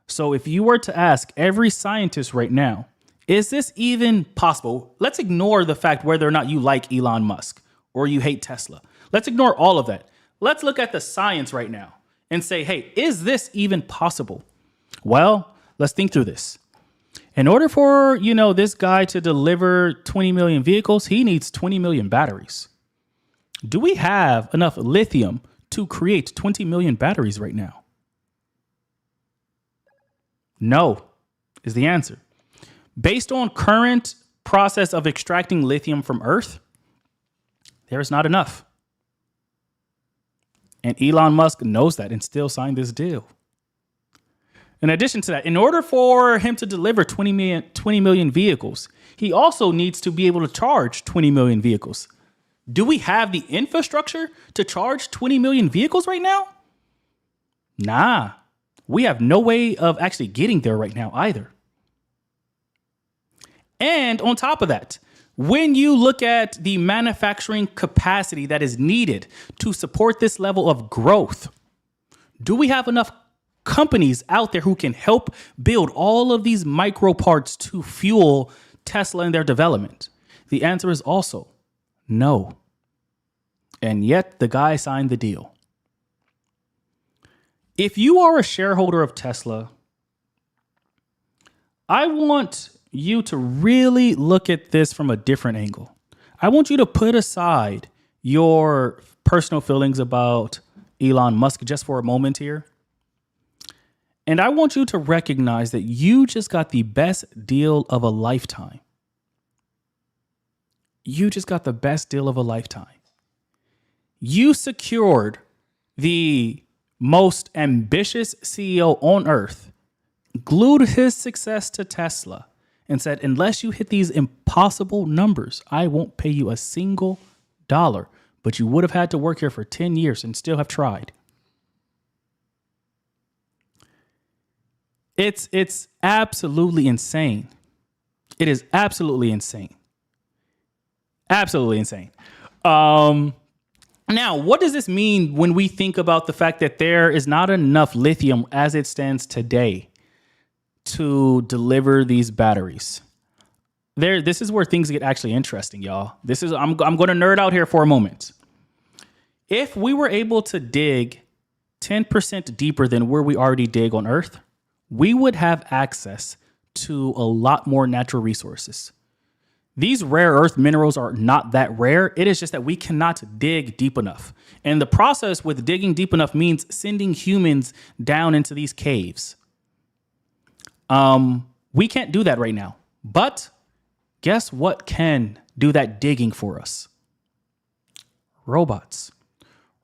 So if you were to ask every scientist right now, Is this even possible? Let's ignore the fact whether or not you like Elon Musk or you hate Tesla. Let's ignore all of that. Let's look at the science right now and say, hey, is this even possible? Well, let's think through this. In order for, this guy to deliver 20 million vehicles, he needs 20 million batteries. Do we have enough lithium to create 20 million batteries right now? No, is the answer. Based on current process of extracting lithium from Earth, there is not enough. And Elon Musk knows that and still signed this deal. In addition to that, in order for him to deliver 20 million vehicles, he also needs to be able to charge 20 million vehicles. Do we have the infrastructure to charge 20 million vehicles right now? Nah, we have no way of actually getting there right now either. And on top of that, when you look at the manufacturing capacity that is needed to support this level of growth, do we have enough companies out there who can help build all of these micro parts to fuel Tesla in their development? The answer is also no. And yet the guy signed the deal. If you are a shareholder of Tesla, I want you to really look at this from a different angle. I want you to put aside your personal feelings about Elon Musk just for a moment here. And I want you to recognize that you just got the best deal of a lifetime. You just got the best deal of a lifetime. You secured the most ambitious CEO on earth, glued his success to Tesla, and said, unless you hit these impossible numbers, I won't pay you a single dollar. But you would have had to work here for 10 years and still have tried. It's absolutely insane. It is absolutely insane. Absolutely insane. Now, what does this mean when we think about the fact that there is not enough lithium as it stands today to deliver these batteries? This is where things get actually interesting, y'all. I'm going to nerd out here for a moment. If we were able to dig 10% deeper than where we already dig on Earth, we would have access to a lot more natural resources. These rare earth minerals are not that rare. It is just that we cannot dig deep enough. And the process with digging deep enough means sending humans down into these caves. We can't do that right now. But guess what can do that digging for us? Robots.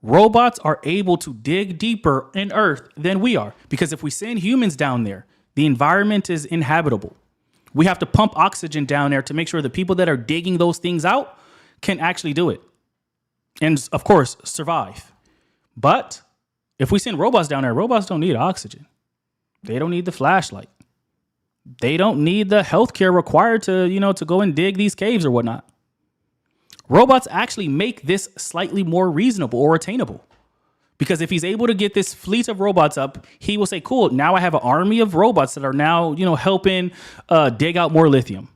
Robots are able to dig deeper in Earth than we are. Because if we send humans down there, the environment is inhabitable. We have to pump oxygen down there to make sure the people that are digging those things out can actually do it. And of course, survive. But if we send robots down there, robots don't need oxygen. They don't need the flashlight. They don't need the healthcare required to go and dig these caves or whatnot. Robots actually make this slightly more reasonable or attainable. Because if he's able to get this fleet of robots up, he will say, cool, now I have an army of robots that are now, helping dig out more lithium.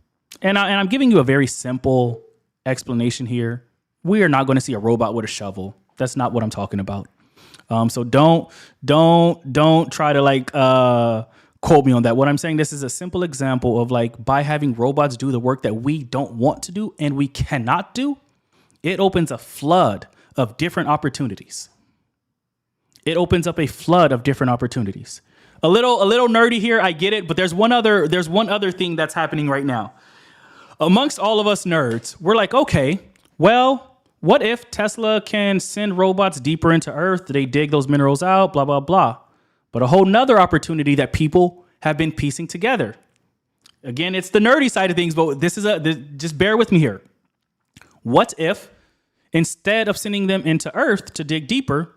And I'm giving you a very simple explanation here. We are not going to see a robot with a shovel. That's not what I'm talking about. So don't try to quote me on that. What I'm saying, this is a simple example of by having robots do the work that we don't want to do and we cannot do, it opens a flood of different opportunities. It opens up a flood of different opportunities. A little nerdy here, I get it, but there's one other thing that's happening right now. Amongst all of us nerds, we're like, okay, well, what if Tesla can send robots deeper into Earth? They dig those minerals out, blah, blah, blah. But a whole nother opportunity that people have been piecing together. Again, it's the nerdy side of things, but just bear with me here. What if instead of sending them into Earth to dig deeper,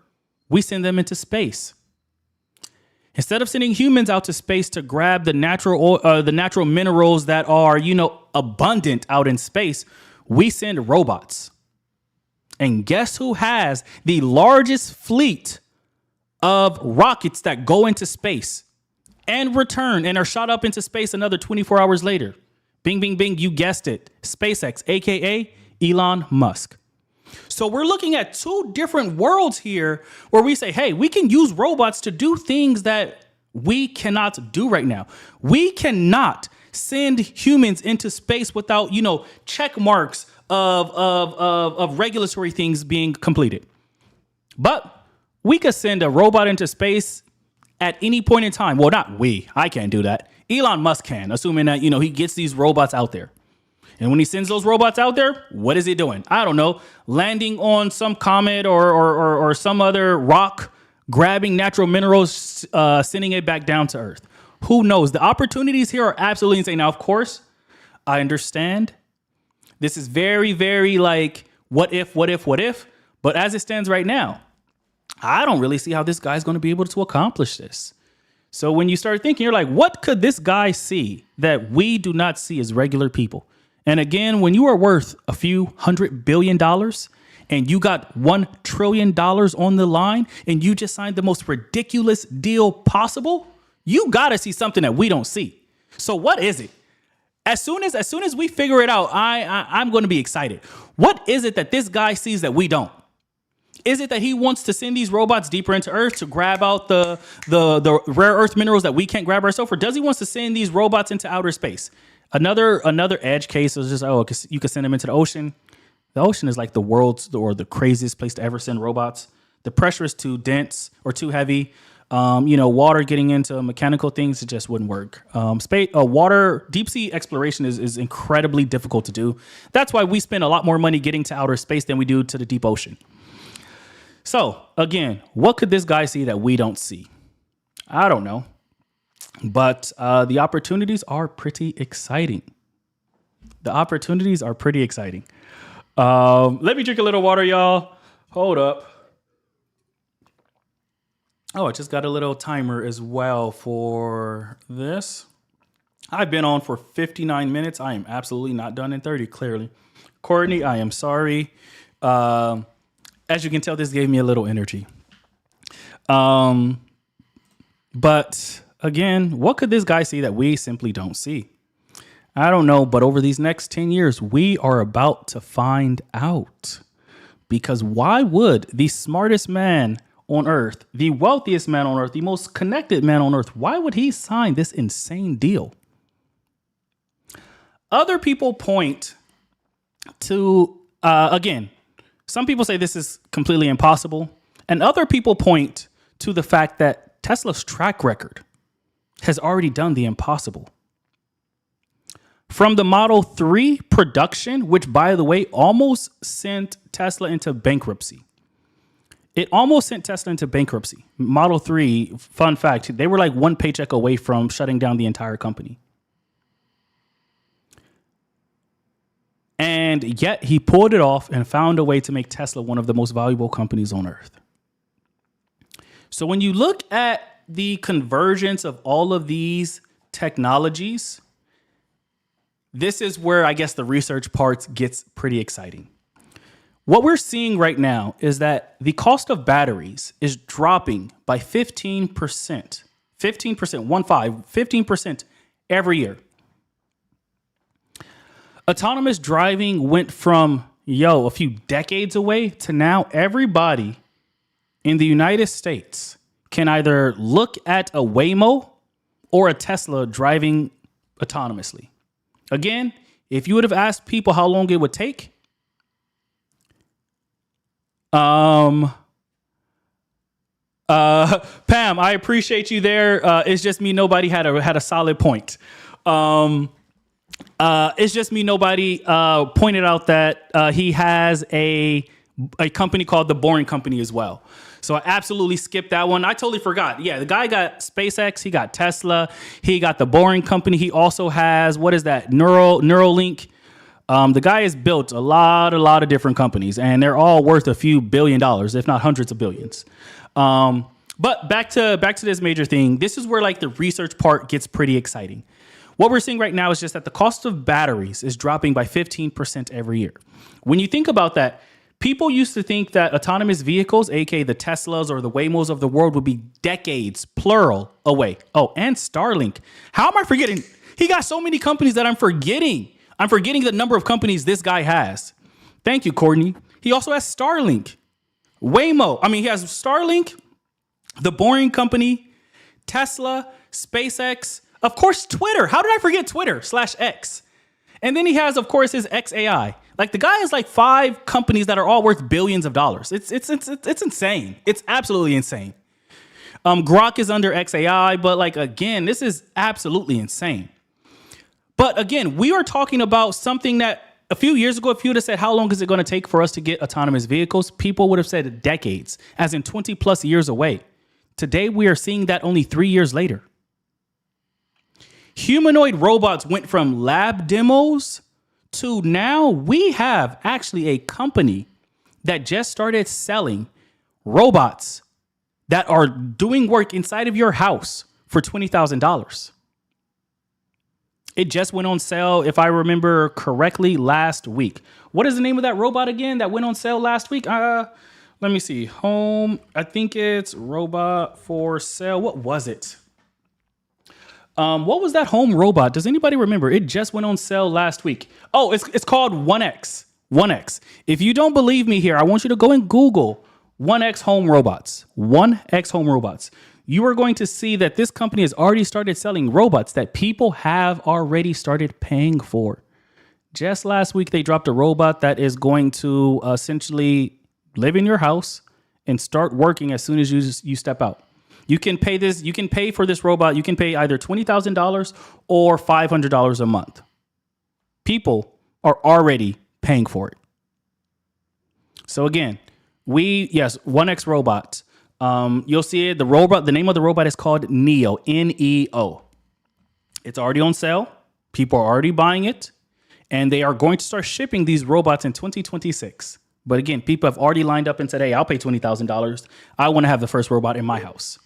we send them into space? Instead of sending humans out to space to grab the natural minerals that are, abundant out in space, we send robots. And guess who has the largest fleet of rockets that go into space and return and are shot up into space another 24 hours later? Bing, bing, bing, you guessed it. SpaceX, aka Elon Musk. So we're looking at two different worlds here where we say, hey, we can use robots to do things that we cannot do right now. We cannot send humans into space without, check marks of regulatory things being completed. But we could send a robot into space at any point in time. Well, not we. I can't do that. Elon Musk can, assuming that, he gets these robots out there. And when he sends those robots out there, what is he doing? I don't know. Landing on some comet or some other rock, grabbing natural minerals, sending it back down to Earth. Who knows? The opportunities here are absolutely insane. Now, of course, I understand. This is very, very like, what if? But as it stands right now, I don't really see how this guy's going to be able to accomplish this. So when you start thinking, you're like, what could this guy see that we do not see as regular people? And again, when you are worth a few $100 billion and you got $1 trillion on the line and you just signed the most ridiculous deal possible, you got to see something that we don't see. So what is it? As soon as we figure it out, I'm going to be excited. What is it that this guy sees that we don't? Is it that he wants to send these robots deeper into Earth to grab out the rare earth minerals that we can't grab ourselves? Or does he want to send these robots into outer space? Another edge case is just, you could send them into the ocean. The ocean is like the world's or the craziest place to ever send robots. The pressure is too dense or too heavy. Water getting into mechanical things, it just wouldn't work. Deep sea exploration is incredibly difficult to do. That's why we spend a lot more money getting to outer space than we do to the deep ocean. So again, what could this guy see that we don't see? I don't know. But the opportunities are pretty exciting. Let me drink a little water, y'all. Hold up. Oh, I just got a little timer as well for this. I've been on for 59 minutes. I am absolutely not done in 30, clearly. Courtney, I am sorry. As you can tell, this gave me a little energy. But again, what could this guy see that we simply don't see? I don't know, but over these next 10 years, we are about to find out. Because why would the smartest man on Earth, the wealthiest man on Earth, the most connected man on Earth, why would he sign this insane deal? Other people point to, again, some people say this is completely impossible. And other people point to the fact that Tesla's track record has already done the impossible. From the Model 3 production, which, by the way, almost sent Tesla into bankruptcy. It almost sent Tesla into bankruptcy. Model 3, fun fact, they were like one paycheck away from shutting down the entire company. And yet he pulled it off and found a way to make Tesla one of the most valuable companies on Earth. So when you look at the convergence of all of these technologies, this is where I guess the research part gets pretty exciting. What we're seeing right now is that the cost of batteries is dropping by 15%, 15% every year. Autonomous driving went from, a few decades away to now everybody in the United States can either look at a Waymo or a Tesla driving autonomously. Again, if you would have asked people how long it would take, Pam, I appreciate you there. It's just me. Nobody had a solid point. It's just me. Nobody pointed out that he has a company called The Boring Company as well. So I absolutely skipped that one. I totally forgot. Yeah, the guy got SpaceX. He got Tesla. He got The Boring Company. He also has, what is that? Neuralink. The guy has built a lot of different companies, and they're all worth a few $1 billion, if not hundreds of billions. But back to this major thing. This is where like the research part gets pretty exciting. What we're seeing right now is just that the cost of batteries is dropping by 15% every year. When you think about that, People used to think that autonomous vehicles, aka the Teslas or the Waymos of the world, would be decades, plural, away. Oh, and Starlink. How am I forgetting? He got so many companies that I'm forgetting. I'm forgetting the number of companies this guy has. Thank you, Courtney. He also has Starlink, Waymo. He has Starlink, the Boring Company, Tesla, SpaceX, of course, Twitter. How did I forget Twitter/X? And then he has, of course, his XAI. Like, the guy has like 5 companies that are all worth billions of dollars. It's insane. It's absolutely insane. Grok is under XAI, but like, again, this is absolutely insane. But again, we are talking about something that a few years ago, if you would have said, how long is it going to take for us to get autonomous vehicles? People would have said decades, as in 20 plus years away. Today, we are seeing that only 3 years later. Humanoid robots went from lab demos to now we have actually a company that just started selling robots that are doing work inside of your house for $20,000. It just went on sale, if I remember correctly, last week. What is the name of that robot again that went on sale last week? Let me see. Home, I think it's robot for sale. What was it? What was that home robot? Does anybody remember? It just went on sale last week. Oh, it's called 1X. 1X. If you don't believe me here, I want you to go and Google 1X home robots. 1X home robots. You are going to see that this company has already started selling robots that people have already started paying for. Just last week, they dropped a robot that is going to essentially live in your house and start working as soon as you step out. You can pay this. You can pay for this robot. You can pay either $20,000 or $500 a month. People are already paying for it. So again, 1X robot. You'll see it. The name of the robot is called Neo, Neo. It's already on sale. People are already buying it, and they are going to start shipping these robots in 2026. But again, people have already lined up and said, "Hey, I'll pay $20,000. I want to have the first robot in my house."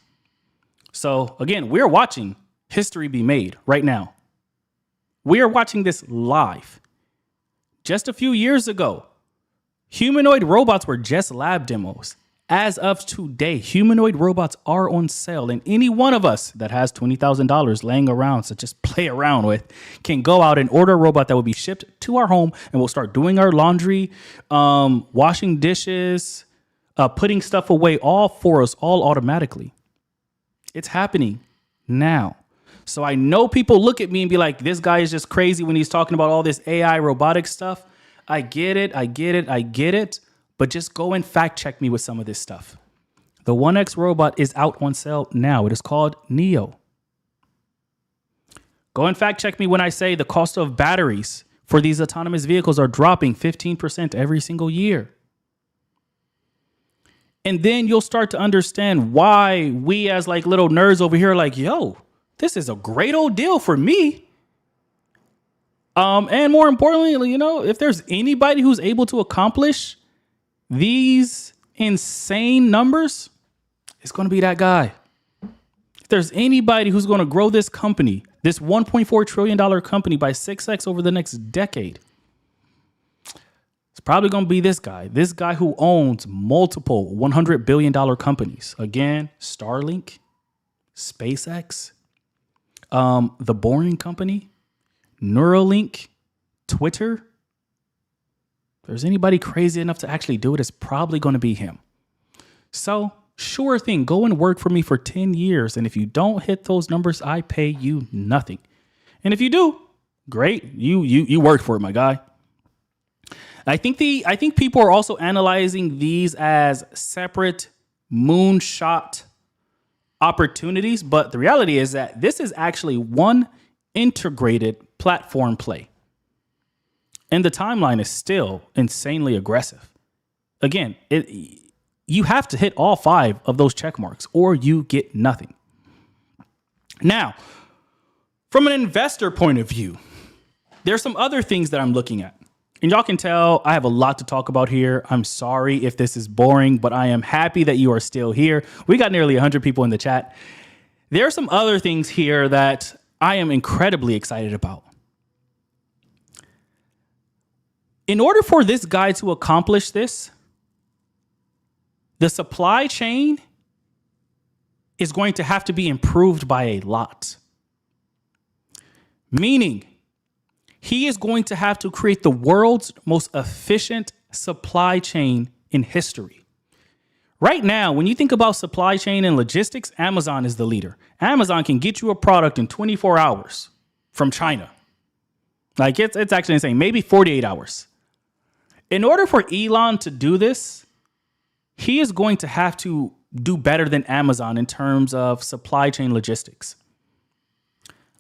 So again, we're watching history be made right now. We are watching this live. Just a few years ago, humanoid robots were just lab demos. As of today, humanoid robots are on sale, and any one of us that has $20,000 laying around to just play around with can go out and order a robot that will be shipped to our home, and we'll start doing our laundry, washing dishes, putting stuff away, all for us, all automatically. It's happening now. So I know people look at me and be like, this guy is just crazy when he's talking about all this AI robotic stuff. I get it. But just go and fact check me with some of this stuff. The 1X robot is out on sale now. It is called Neo. Go and fact check me when I say the cost of batteries for these autonomous vehicles are dropping 15% every single year. And then you'll start to understand why we as like little nerds over here are like, yo, this is a great old deal for me. And more importantly, if there's anybody who's able to accomplish these insane numbers, it's going to be that guy. If there's anybody who's going to grow this company, this $1.4 trillion company by 6x over the next decade, it's probably going to be this guy who owns multiple $100 billion companies. Again, Starlink, SpaceX, the Boring Company, Neuralink, Twitter. If there's anybody crazy enough to actually do it, it's probably going to be him. So sure thing, go and work for me for 10 years. And if you don't hit those numbers, I pay you nothing. And if you do, great. You worked for it, my guy. I think people are also analyzing these as separate moonshot opportunities, but the reality is that this is actually one integrated platform play. And the timeline is still insanely aggressive. Again, you have to hit all 5 of those check marks or you get nothing. Now, from an investor point of view, there's some other things that I'm looking at. And y'all can tell I have a lot to talk about here. I'm sorry if this is boring, but I am happy that you are still here. We got nearly 100 people in the chat. There are some other things here that I am incredibly excited about. In order for this guy to accomplish this, the supply chain is going to have to be improved by a lot. Meaning, he is going to have to create the world's most efficient supply chain in history. Right now, when you think about supply chain and logistics, Amazon is the leader. Amazon can get you a product in 24 hours from China. Like it's actually insane, maybe 48 hours. In order for Elon to do this, he is going to have to do better than Amazon in terms of supply chain logistics.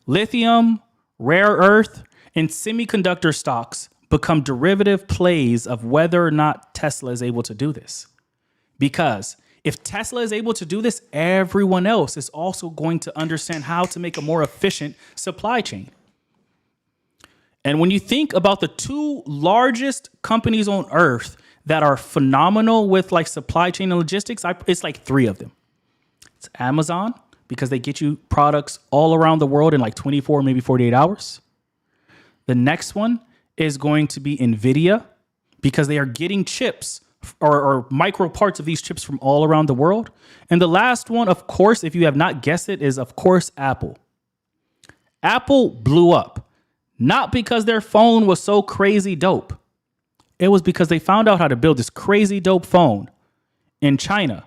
Lithium, rare earth, and semiconductor stocks become derivative plays of whether or not Tesla is able to do this. Because if Tesla is able to do this, everyone else is also going to understand how to make a more efficient supply chain. And when you think about the two largest companies on earth that are phenomenal with like supply chain and logistics, it's like three of them. It's Amazon, because they get you products all around the world in like 24, maybe 48 hours. The next one is going to be NVIDIA, because they are getting chips or micro parts of these chips from all around the world. And the last one, of course, if you have not guessed it, is of course Apple. Apple blew up, not because their phone was so crazy dope. It was because they found out how to build this crazy dope phone in China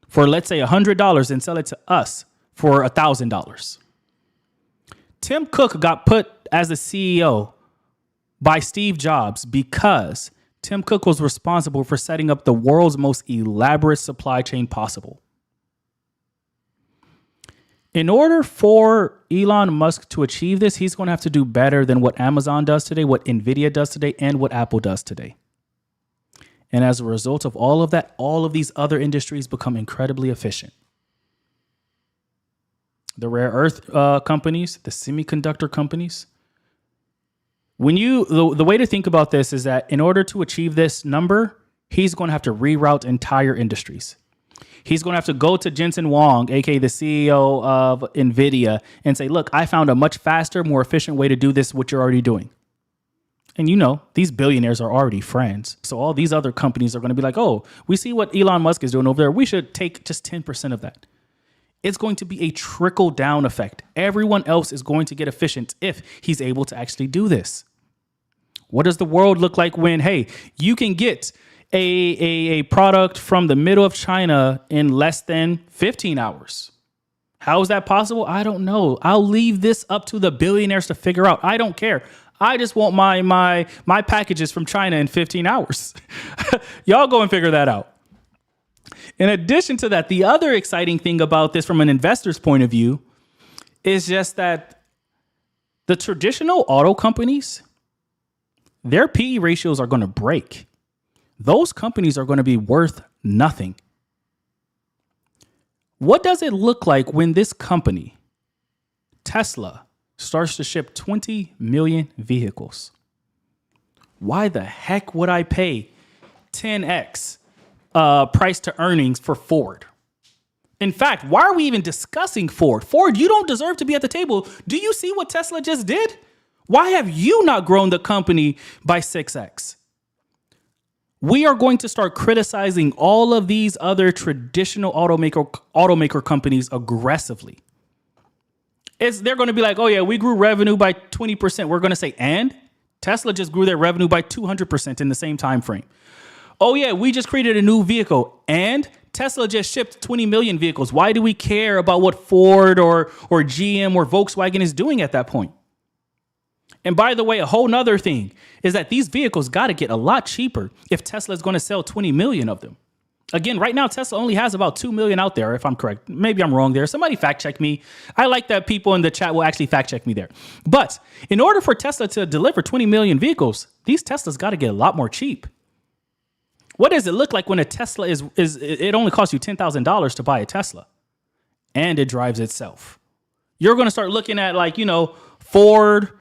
for, let's say, $100 and sell it to us for $1,000. Tim Cook got put as the CEO by Steve Jobs because Tim Cook was responsible for setting up the world's most elaborate supply chain possible. In order for Elon Musk to achieve this, he's going to have to do better than what Amazon does today, what NVIDIA does today, and what Apple does today. And as a result of all of that, all of these other industries become incredibly efficient. The rare earth companies, the semiconductor companies. The way to think about this is that in order to achieve this number, he's going to have to reroute entire industries. He's going to have to go to Jensen Huang, aka the CEO of NVIDIA, and say, look, I found a much faster, more efficient way to do this, what you're already doing. And you know, these billionaires are already friends. So all these other companies are going to be like, oh, we see what Elon Musk is doing over there. We should take just 10% of that. It's going to be a trickle down effect. Everyone else is going to get efficient if he's able to actually do this. What does the world look like when, hey, you can get a product from the middle of China in less than 15 hours? How is that possible? I don't know. I'll leave this up to the billionaires to figure out. I don't care. I just want my packages from China in 15 hours. Y'all go and figure that out. In addition to that, the other exciting thing about this from an investor's point of view is just that the traditional auto companies, their PE ratios are going to break. Those companies are going to be worth nothing. What does it look like when this company, Tesla, starts to ship 20 million vehicles? Why the heck would I pay 10x price to earnings for Ford? In fact, why are we even discussing Ford? Ford, you don't deserve to be at the table. Do you see what Tesla just did? Why have you not grown the company by 6x? We are going to start criticizing all of these other traditional automaker companies aggressively. They're going to be like, oh yeah, we grew revenue by 20%. We're going to say, and Tesla just grew their revenue by 200% in the same time frame. Oh yeah, we just created a new vehicle, and Tesla just shipped 20 million vehicles. Why do we care about what Ford or GM or Volkswagen is doing at that point? And by the way, a whole nother thing is that these vehicles got to get a lot cheaper if Tesla is going to sell 20 million of them. Again, right now, Tesla only has about 2 million out there, if I'm correct. Maybe I'm wrong there. Somebody fact check me. I like that people in the chat will actually fact check me there. But in order for Tesla to deliver 20 million vehicles, these Teslas got to get a lot more cheap. What does it look like when a Tesla it only costs you $10,000 to buy a Tesla and it drives itself? You're going to start looking at Ford,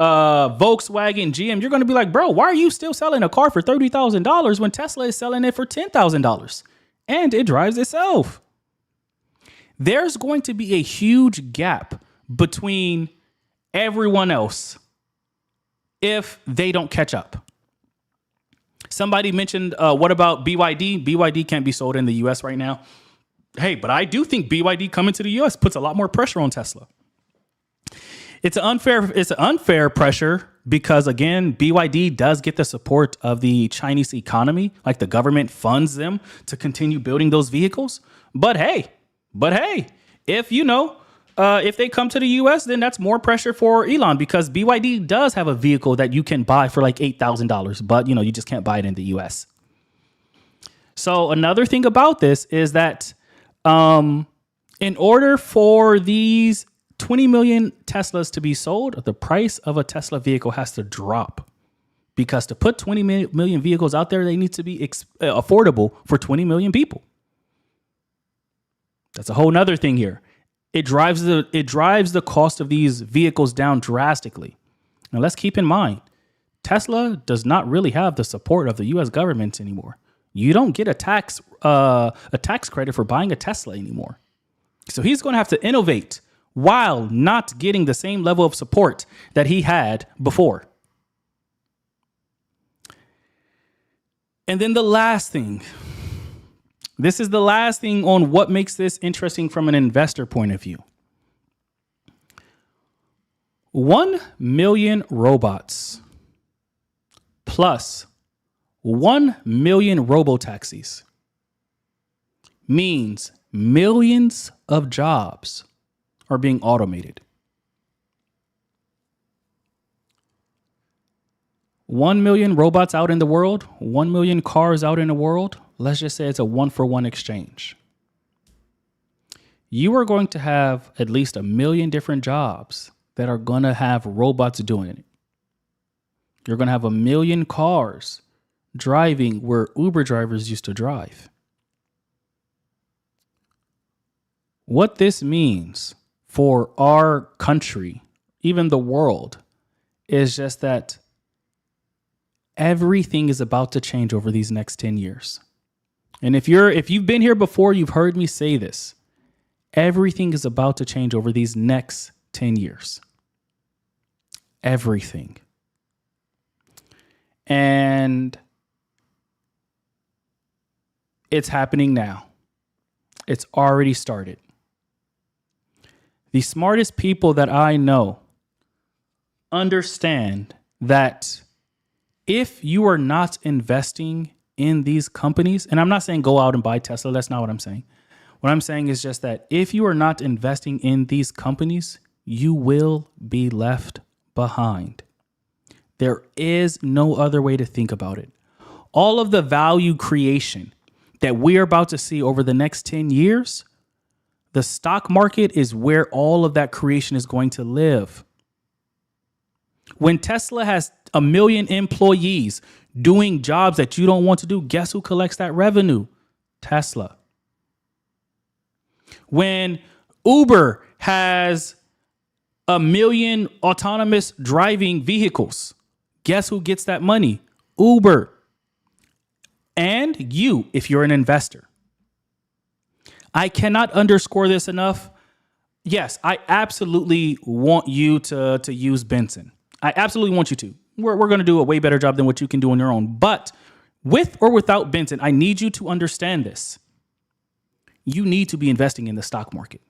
Volkswagen, GM. You're going to be like, bro, why are you still selling a car for $30,000 when Tesla is selling it for $10,000 and it drives itself? There's going to be a huge gap between everyone else if they don't catch up. Somebody mentioned, what about BYD? BYD can't be sold in the US right now. Hey, but I do think BYD coming to the US puts a lot more pressure on Tesla. It's an unfair pressure because, again, BYD does get the support of the Chinese economy. Like, the government funds them to continue building those vehicles. But hey, if if they come to the US, then that's more pressure for Elon, because BYD does have a vehicle that you can buy for like $8,000, but you just can't buy it in the US. So another thing about this is that in order for these 20 million Teslas to be sold, the price of a Tesla vehicle has to drop, because to put 20 million vehicles out there, they need to be affordable for 20 million people. That's a whole nother thing here. It drives the cost of these vehicles down drastically. Now, let's keep in mind, Tesla does not really have the support of the U.S. government anymore. You don't get a tax credit for buying a Tesla anymore. So he's going to have to innovate while not getting the same level of support that he had before. And then the last thing. This is the last thing on what makes this interesting from an investor point of view. 1 million robots plus 1 million robotaxis means millions of jobs are being automated. 1 million robots out in the world, 1 million cars out in the world. Let's just say it's a 1-for-1 exchange. You are going to have at least 1 million different jobs that are going to have robots doing it. You're going to have 1 million cars driving where Uber drivers used to drive. What this means for our country, even the world, is just that everything is about to change over these next 10 years. And if you've been here before, you've heard me say this. Everything is about to change over these next 10 years. Everything. And it's happening now. It's already started. The smartest people that I know understand that if you are not investing in these companies, and I'm not saying go out and buy Tesla, that's not what I'm saying. What I'm saying is just that if you are not investing in these companies, you will be left behind. There is no other way to think about it. All of the value creation that we're about to see over the next 10 years, the stock market is where all of that creation is going to live. When Tesla has 1 million employees doing jobs that you don't want to do, guess who collects that revenue? Tesla. When Uber has 1 million autonomous driving vehicles, guess who gets that money? Uber. And you, if you're an investor. I cannot underscore this enough. Yes, I absolutely want you to use Benson. I absolutely want you to. We're going to do a way better job than what you can do on your own. But with or without Benson, I need you to understand this. You need to be investing in the stock market.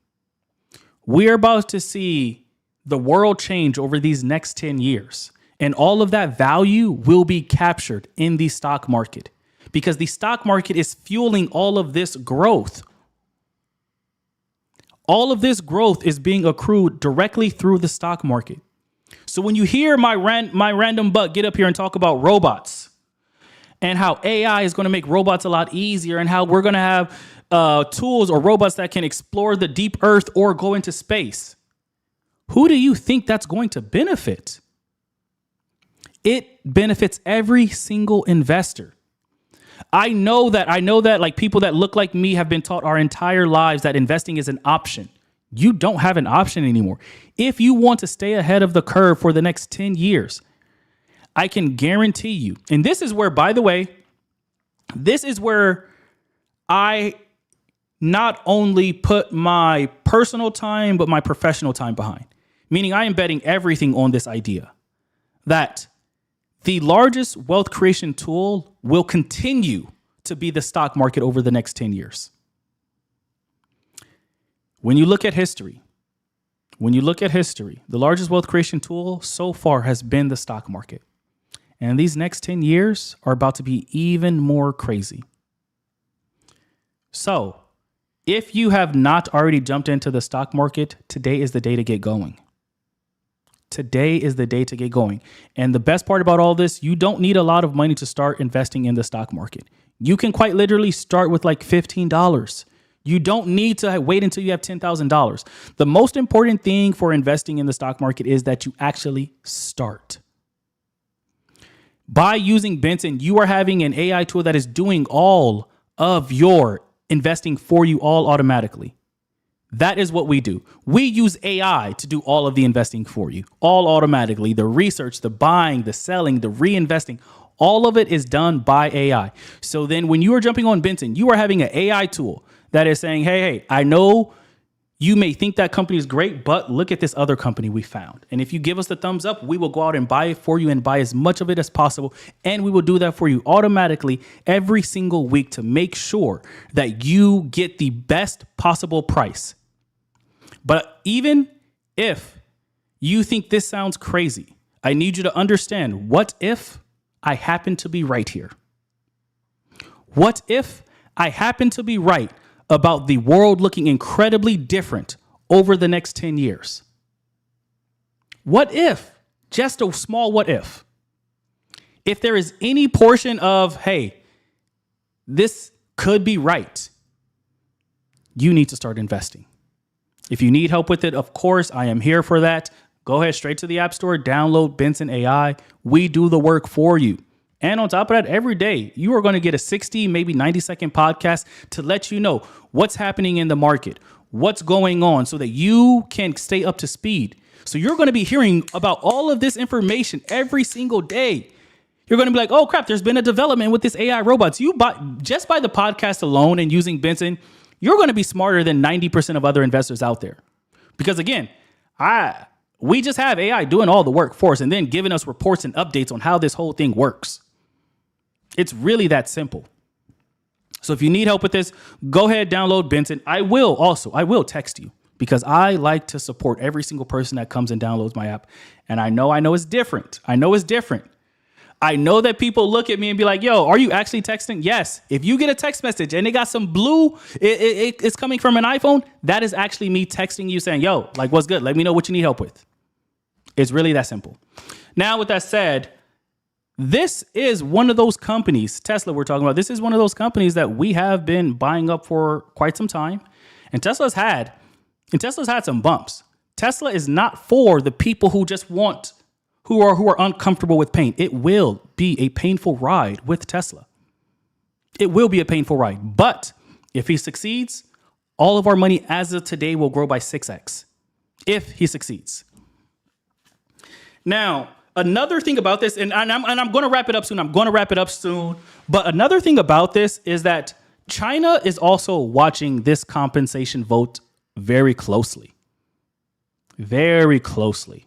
We're about to see the world change over these next 10 years. And all of that value will be captured in the stock market, because the stock market is fueling all of this growth. All of this growth is being accrued directly through the stock market. So when you hear my random butt get up here and talk about robots and how AI is going to make robots a lot easier and how we're going to have tools or robots that can explore the deep earth or go into space, who do you think that's going to benefit? It benefits every single investor. I know that like people that look like me have been taught our entire lives that investing is an option. You don't have an option anymore. If you want to stay ahead of the curve for the next 10 years, I can guarantee you. And this is where, by the way, this is where I not only put my personal time, but my professional time behind. Meaning I am betting everything on this idea that The largest wealth creation tool will continue to be the stock market over the next 10 years. When you look at history, the largest wealth creation tool so far has been the stock market. And these next 10 years are about to be even more crazy. So, if you have not already jumped into the stock market, today is the day to get going. Today is the day to get going. And the best part about all this, you don't need a lot of money to start investing in the stock market. You can quite literally start with like $15. You don't need to wait until you have $10,000. The most important thing for investing in the stock market is that you actually start. By using Benson, you are having an AI tool that is doing all of your investing for you all automatically. That is what we do. We use AI to do all of the investing for you, all automatically. The research, the buying, the selling, the reinvesting, all of it is done by AI. So then when you are jumping on Benson, you are having an AI tool that is saying, hey, I know you may think that company is great, but look at this other company we found. And if you give us the thumbs up, we will go out and buy it for you and buy as much of it as possible. And we will do that for you automatically every single week to make sure that you get the best possible price. But even if you think this sounds crazy, I need you to understand, what if I happen to be right here? What if I happen to be right about the world looking incredibly different over the next 10 years? What if, just a small what if there is any portion of, hey, this could be right, you need to start investing. If you need help with it, of course, I am here for that. Go ahead straight to the App Store, download Benson AI. We do the work for you. And on top of that, every day, you are going to get a 60, maybe 90-second podcast to let you know what's happening in the market, what's going on, so that you can stay up to speed. So you're going to be hearing about all of this information every single day. You're going to be like, oh, crap, there's been a development with this AI robots. Just by the podcast alone and using Benson, you're going to be smarter than 90% of other investors out there. Because again, we just have AI doing all the work for us and then giving us reports and updates on how this whole thing works. It's really that simple. So if you need help with this, go ahead, download Benson. I will text you because I like to support every single person that comes and downloads my app. And I know it's different. I know that people look at me and be like, yo, are you actually texting? Yes. If you get a text message and it got some blue, it's coming from an iPhone, that is actually me texting you saying, yo, like, what's good? Let me know what you need help with. It's really that simple. Now, with that said, this is one of those companies, Tesla we're talking about, this is one of those companies that we have been buying up for quite some time. And Tesla's had some bumps. Tesla is not for the people who just want who are uncomfortable with pain. It will be a painful ride with Tesla. It will be a painful ride. But if he succeeds, all of our money as of today will grow by 6x. If he succeeds. Now, another thing about this, and I'm going to wrap it up soon. But another thing about this is that China is also watching this compensation vote very closely. Very closely.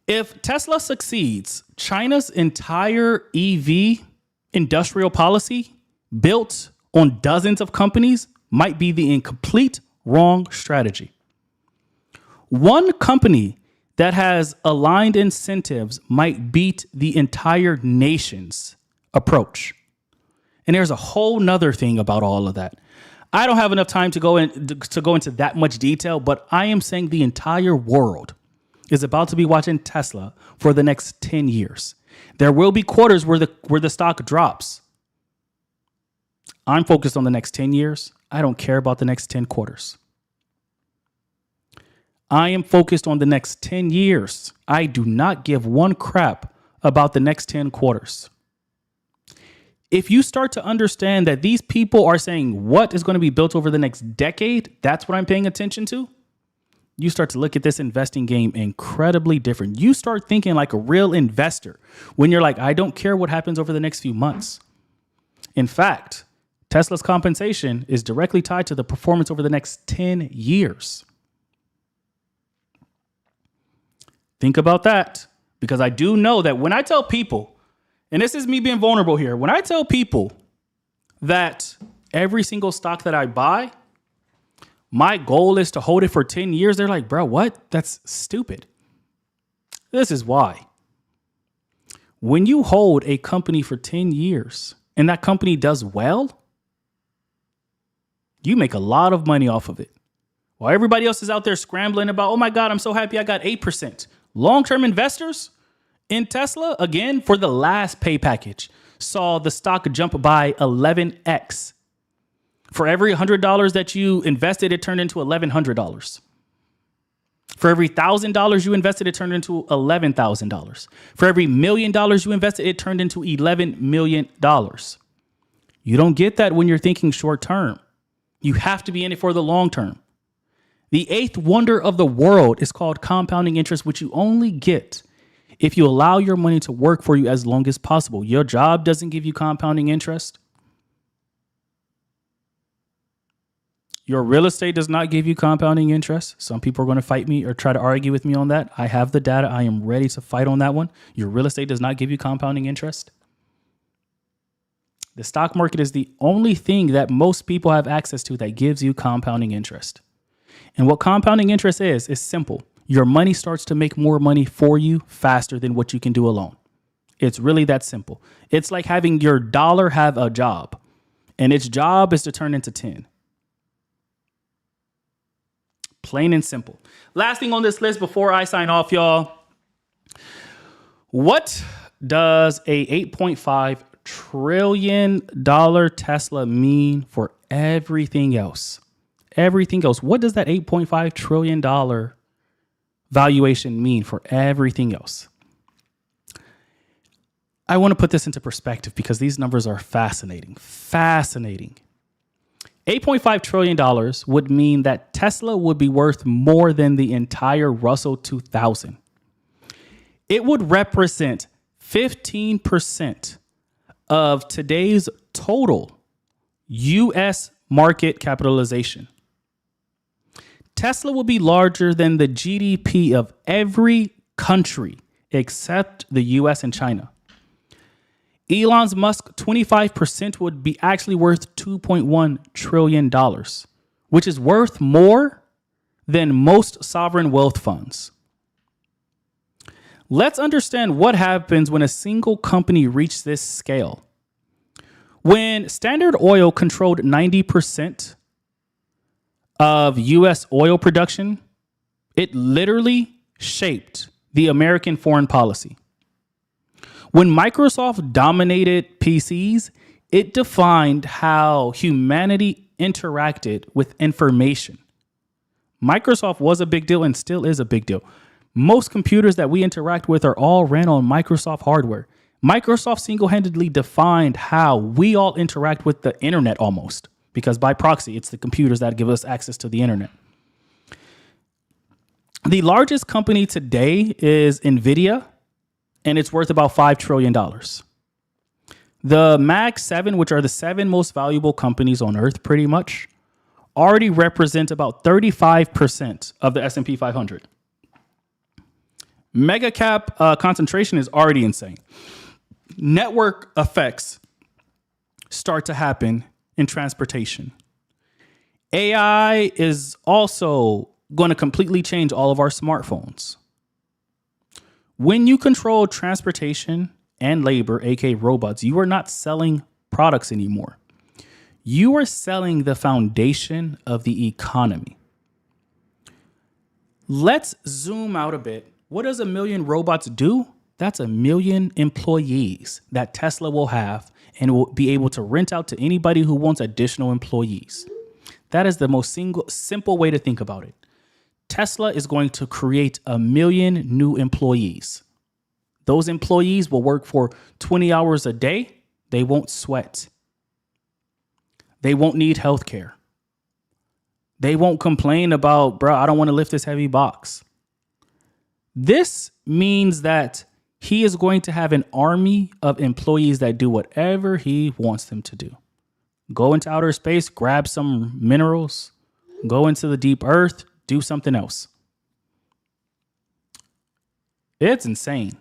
If Tesla succeeds, China's entire EV industrial policy built on dozens of companies might be the incomplete wrong strategy. One company that has aligned incentives might beat the entire nation's approach. And there's a whole nother thing about all of that. I don't have enough time to go into that much detail, but I am saying the entire world is about to be watching Tesla for the next 10 years. There will be quarters where the stock drops. I'm focused on the next 10 years. I don't care about the next 10 quarters. I am focused on the next 10 years. I do not give one crap about the next 10 quarters. If you start to understand that these people are saying what is going to be built over the next decade, that's what I'm paying attention to. You start to look at this investing game incredibly different. You start thinking like a real investor when you're like, I don't care what happens over the next few months. In fact, Tesla's compensation is directly tied to the performance over the next 10 years. Think about that. Because I do know that when I tell people, and this is me being vulnerable here, when I tell people that every single stock that I buy, my goal is to hold it for 10 years, they're like, bro, what? That's stupid. This is why. When you hold a company for 10 years and that company does well, you make a lot of money off of it. While everybody else is out there scrambling about, oh my God, I'm so happy I got 8%. Long-term investors in Tesla, again, for the last pay package, saw the stock jump by 11x. For every $100 that you invested, it turned into $1,100. For every $1,000 you invested, it turned into $11,000. For every $1 million you invested, it turned into $11 million. You don't get that when you're thinking short term. You have to be in it for the long term. The eighth wonder of the world is called compounding interest, which you only get if you allow your money to work for you as long as possible. Your job doesn't give you compounding interest. Your real estate does not give you compounding interest. Some people are going to fight me or try to argue with me on that. I have the data. I am ready to fight on that one. Your real estate does not give you compounding interest. The stock market is the only thing that most people have access to that gives you compounding interest. And what compounding interest is simple. Your money starts to make more money for you faster than what you can do alone. It's really that simple. It's like having your dollar have a job, and its job is to turn into 10. Plain and simple. Last thing on this list before I sign off, y'all. What does a $8.5 trillion Tesla mean for everything else? Everything else. What does that $8.5 trillion valuation mean for everything else? I want to put this into perspective because these numbers are fascinating. Fascinating. $8.5 trillion would mean that Tesla would be worth more than the entire Russell 2000. It would represent 15% of today's total U.S. market capitalization. Tesla will be larger than the GDP of every country except the U.S. and China. Elon Musk, 25% would be actually worth $2.1 trillion, which is worth more than most sovereign wealth funds. Let's understand what happens when a single company reaches this scale. When Standard Oil controlled 90% of U.S. oil production, it literally shaped the American foreign policy. When Microsoft dominated PCs, it defined how humanity interacted with information. Microsoft was a big deal and still is a big deal. Most computers that we interact with are all ran on Microsoft hardware. Microsoft single-handedly defined how we all interact with the internet almost, because by proxy, it's the computers that give us access to the internet. The largest company today is NVIDIA, and it's worth about $5 trillion. The Mag 7, which are the 7 most valuable companies on Earth pretty much, already represent about 35% of the S&P 500. Mega cap concentration is already insane. Network effects start to happen in transportation. AI is also going to completely change all of our smartphones. When you control transportation and labor, aka robots, you are not selling products anymore. You are selling the foundation of the economy. Let's zoom out a bit. What does 1 million robots do? That's 1 million employees that Tesla will have and will be able to rent out to anybody who wants additional employees. That is the most simple way to think about it. Tesla is going to create 1 million new employees. Those employees will work for 20 hours a day. They won't sweat. They won't need healthcare. They won't complain about, bro, I don't want to lift this heavy box. This means that he is going to have an army of employees that do whatever he wants them to do. Go into outer space, grab some minerals, go into the deep earth, do something else. It's insane.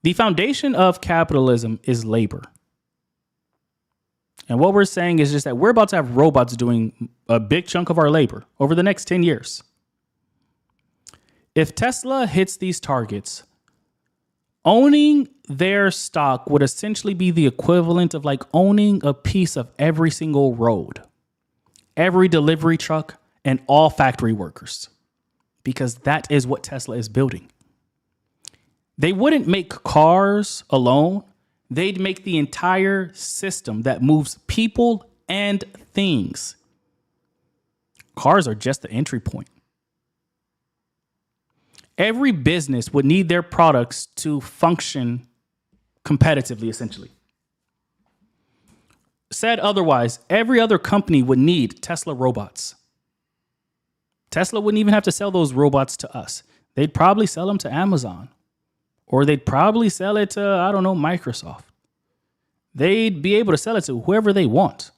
The foundation of capitalism is labor. And what we're saying is just that we're about to have robots doing a big chunk of our labor over the next 10 years. If Tesla hits these targets, owning their stock would essentially be the equivalent of like owning a piece of every single road, every delivery truck, and all factory workers, because that is what Tesla is building. They wouldn't make cars alone. They'd make the entire system that moves people and things. Cars are just the entry point. Every business would need their products to function competitively, essentially. Said otherwise, every other company would need Tesla robots. Tesla wouldn't even have to sell those robots to us. They'd probably sell them to Amazon, or they'd probably sell it to, I don't know, Microsoft. They'd be able to sell it to whoever they want,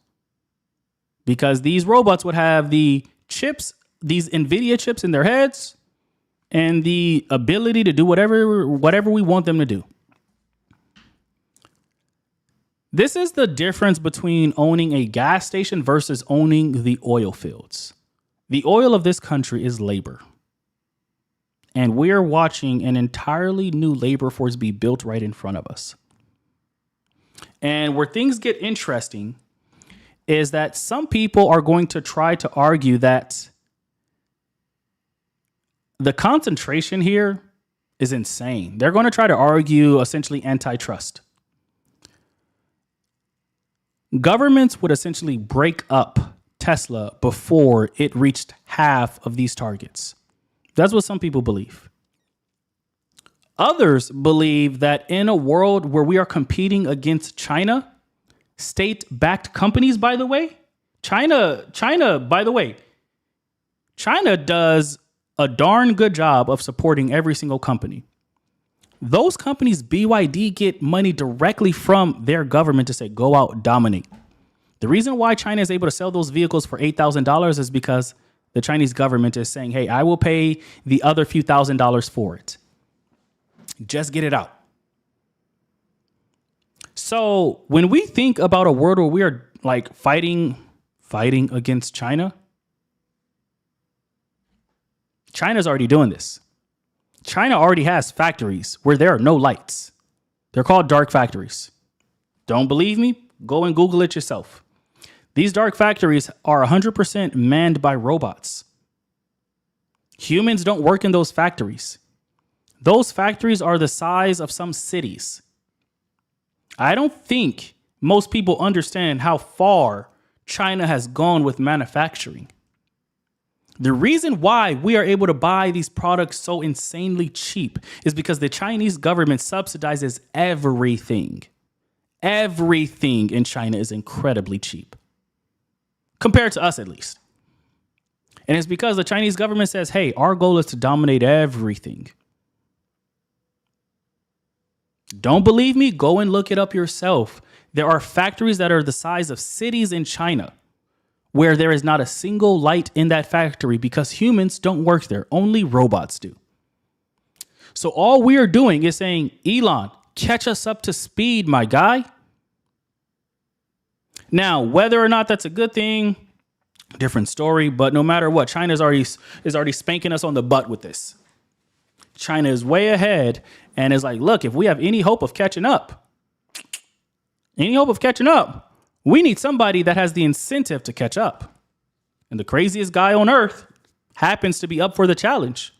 because these robots would have the chips, these NVIDIA chips in their heads, and the ability to do whatever we want them to do. This is the difference between owning a gas station versus owning the oil fields. The oil of this country is labor. And we're watching an entirely new labor force be built right in front of us. And where things get interesting is that some people are going to try to argue that the concentration here is insane. They're going to try to argue essentially antitrust. Governments would essentially break up Tesla before it reached half of these targets. That's what some people believe. Others believe that in a world where we are competing against China, state-backed companies, by the way, China does a darn good job of supporting every single company. Those companies, BYD, get money directly from their government to say, go out, dominate. The reason why China is able to sell those vehicles for $8,000 is because the Chinese government is saying, hey, I will pay the other few $1,000s for it. Just get it out. So when we think about a world where we are like fighting against China, China's already doing this. China already has factories where there are no lights. They're called dark factories. Don't believe me? Go and Google it yourself. These dark factories are 100% manned by robots. Humans don't work in those factories. Those factories are the size of some cities. I don't think most people understand how far China has gone with manufacturing. The reason why we are able to buy these products so insanely cheap is because the Chinese government subsidizes everything. Everything in China is incredibly cheap, compared to us at least. And it's because the Chinese government says, hey, our goal is to dominate everything. Don't believe me? Go and look it up yourself. There are factories that are the size of cities in China where there is not a single light in that factory because humans don't work there. Only robots do. So all we are doing is saying, Elon, catch us up to speed, my guy. Now, whether or not that's a good thing, different story. But no matter what, China is already spanking us on the butt with this. China is way ahead and is like, look, if we have any hope of catching up, we need somebody that has the incentive to catch up. And the craziest guy on earth happens to be up for the challenge.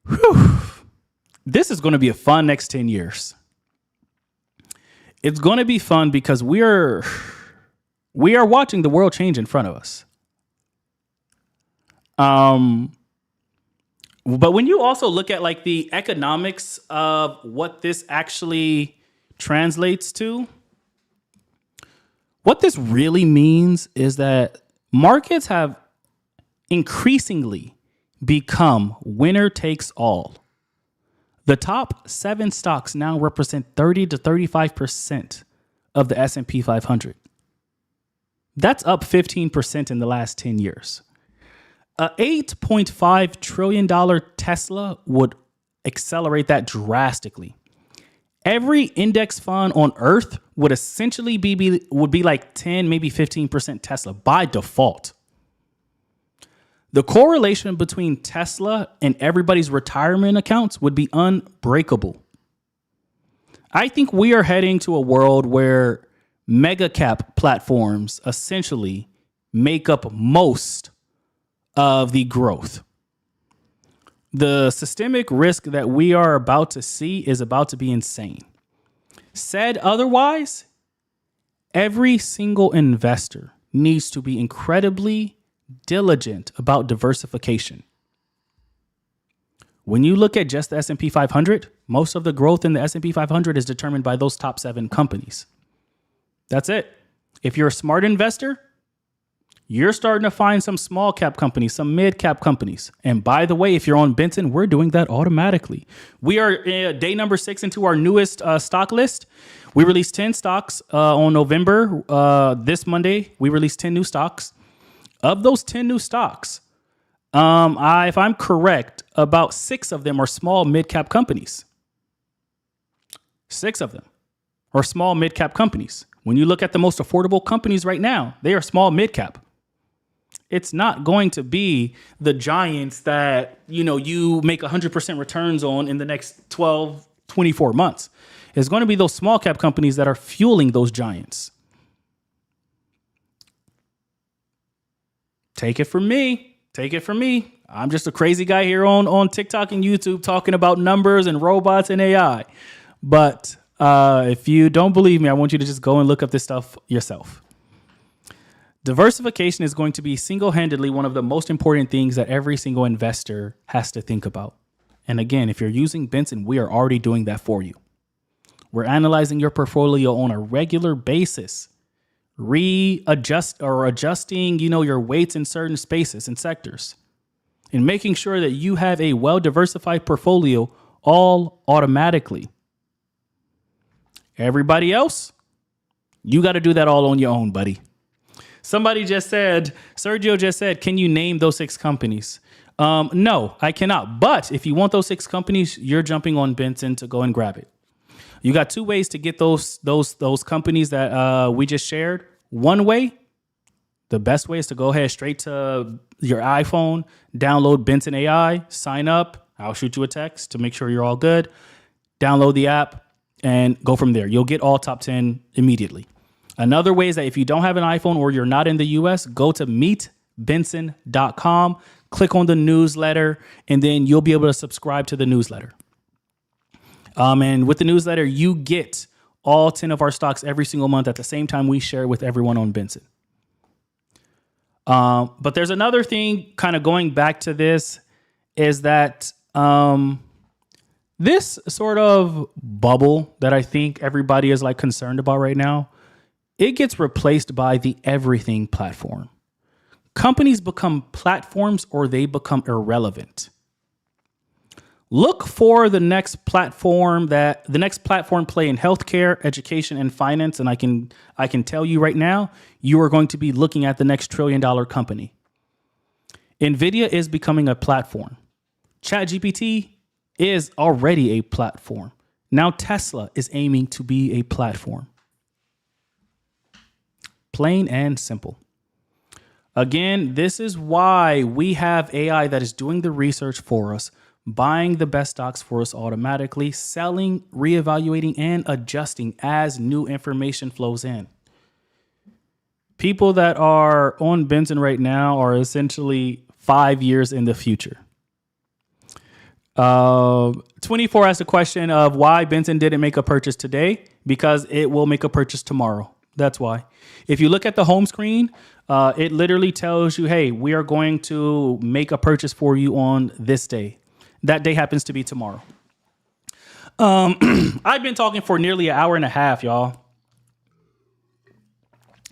Whew. This is going to be a fun next 10 years. It's going to be fun because we are watching the world change in front of us. But when you also look at like the economics of what this actually translates to, what this really means is that markets have increasingly become winner takes all. The top 7 stocks now represent 30 to 35% of the S&P 500. That's up 15% in the last 10 years. A $8.5 trillion Tesla would accelerate that drastically. Every index fund on Earth would essentially would be like 10, maybe 15% Tesla by default. The correlation between Tesla and everybody's retirement accounts would be unbreakable. I think we are heading to a world where mega cap platforms essentially make up most of the growth. The systemic risk that we are about to see is about to be insane. Said otherwise, every single investor needs to be incredibly diligent about diversification. When you look at just the S&P 500, most of the growth in the S&P 500 is determined by those top 7 companies. That's it. If you're a smart investor, you're starting to find some small cap companies, some mid cap companies. And by the way, if you're on Benson, we're doing that automatically. We are day number 6 into our newest stock list. We released 10 stocks on November. This Monday, we released 10 new stocks. Of those 10 new stocks, if I'm correct, about 6 of them are small mid cap companies. 6 of them are small mid cap companies. When you look at the most affordable companies right now, they are small mid cap. It's not going to be the giants that, you make 100% returns on in the next 12, 24 months. It's going to be those small cap companies that are fueling those giants. Take it from me. Take it from me. I'm just a crazy guy here on TikTok and YouTube talking about numbers and robots and AI. But if you don't believe me, I want you to just go and look up this stuff yourself. Diversification is going to be single-handedly one of the most important things that every single investor has to think about. And again, if you're using Benson, we are already doing that for you. We're analyzing your portfolio on a regular basis, adjusting, your weights in certain spaces and sectors, and making sure that you have a well-diversified portfolio all automatically. Everybody else, you got to do that all on your own, buddy. Sergio just said, can you name those 6 companies? No, I cannot. But if you want those 6 companies, you're jumping on Benson to go and grab it. You got 2 ways to get those companies that we just shared. One way, the best way is to go ahead straight to your iPhone, download Benson AI, sign up. I'll shoot you a text to make sure you're all good. Download the app and go from there. You'll get all top 10 immediately. Another way is that if you don't have an iPhone or you're not in the US, go to meetbenson.com, click on the newsletter, and then you'll be able to subscribe to the newsletter. And with the newsletter, you get all 10 of our stocks every single month at the same time we share with everyone on Benson. But there's another thing kind of going back to this is that this sort of bubble that I think everybody is like concerned about right now, it gets replaced by the everything platform. Companies become platforms or they become irrelevant. Look for the next platform play in healthcare, education, and finance. And I can tell you right now, you are going to be looking at the next $1 trillion company. NVIDIA is becoming a platform. ChatGPT is already a platform. Now Tesla is aiming to be a platform. Plain and simple. Again, this is why we have AI that is doing the research for us, buying the best stocks for us automatically, selling, reevaluating, and adjusting as new information flows in. People that are on Benson right now are essentially 5 years in the future. 24 asked a question of why Benson didn't make a purchase today, because it will make a purchase tomorrow. That's why. If you look at the home screen, it literally tells you, hey, we are going to make a purchase for you on this day. That day happens to be tomorrow. I've been talking for nearly an hour and a half, y'all.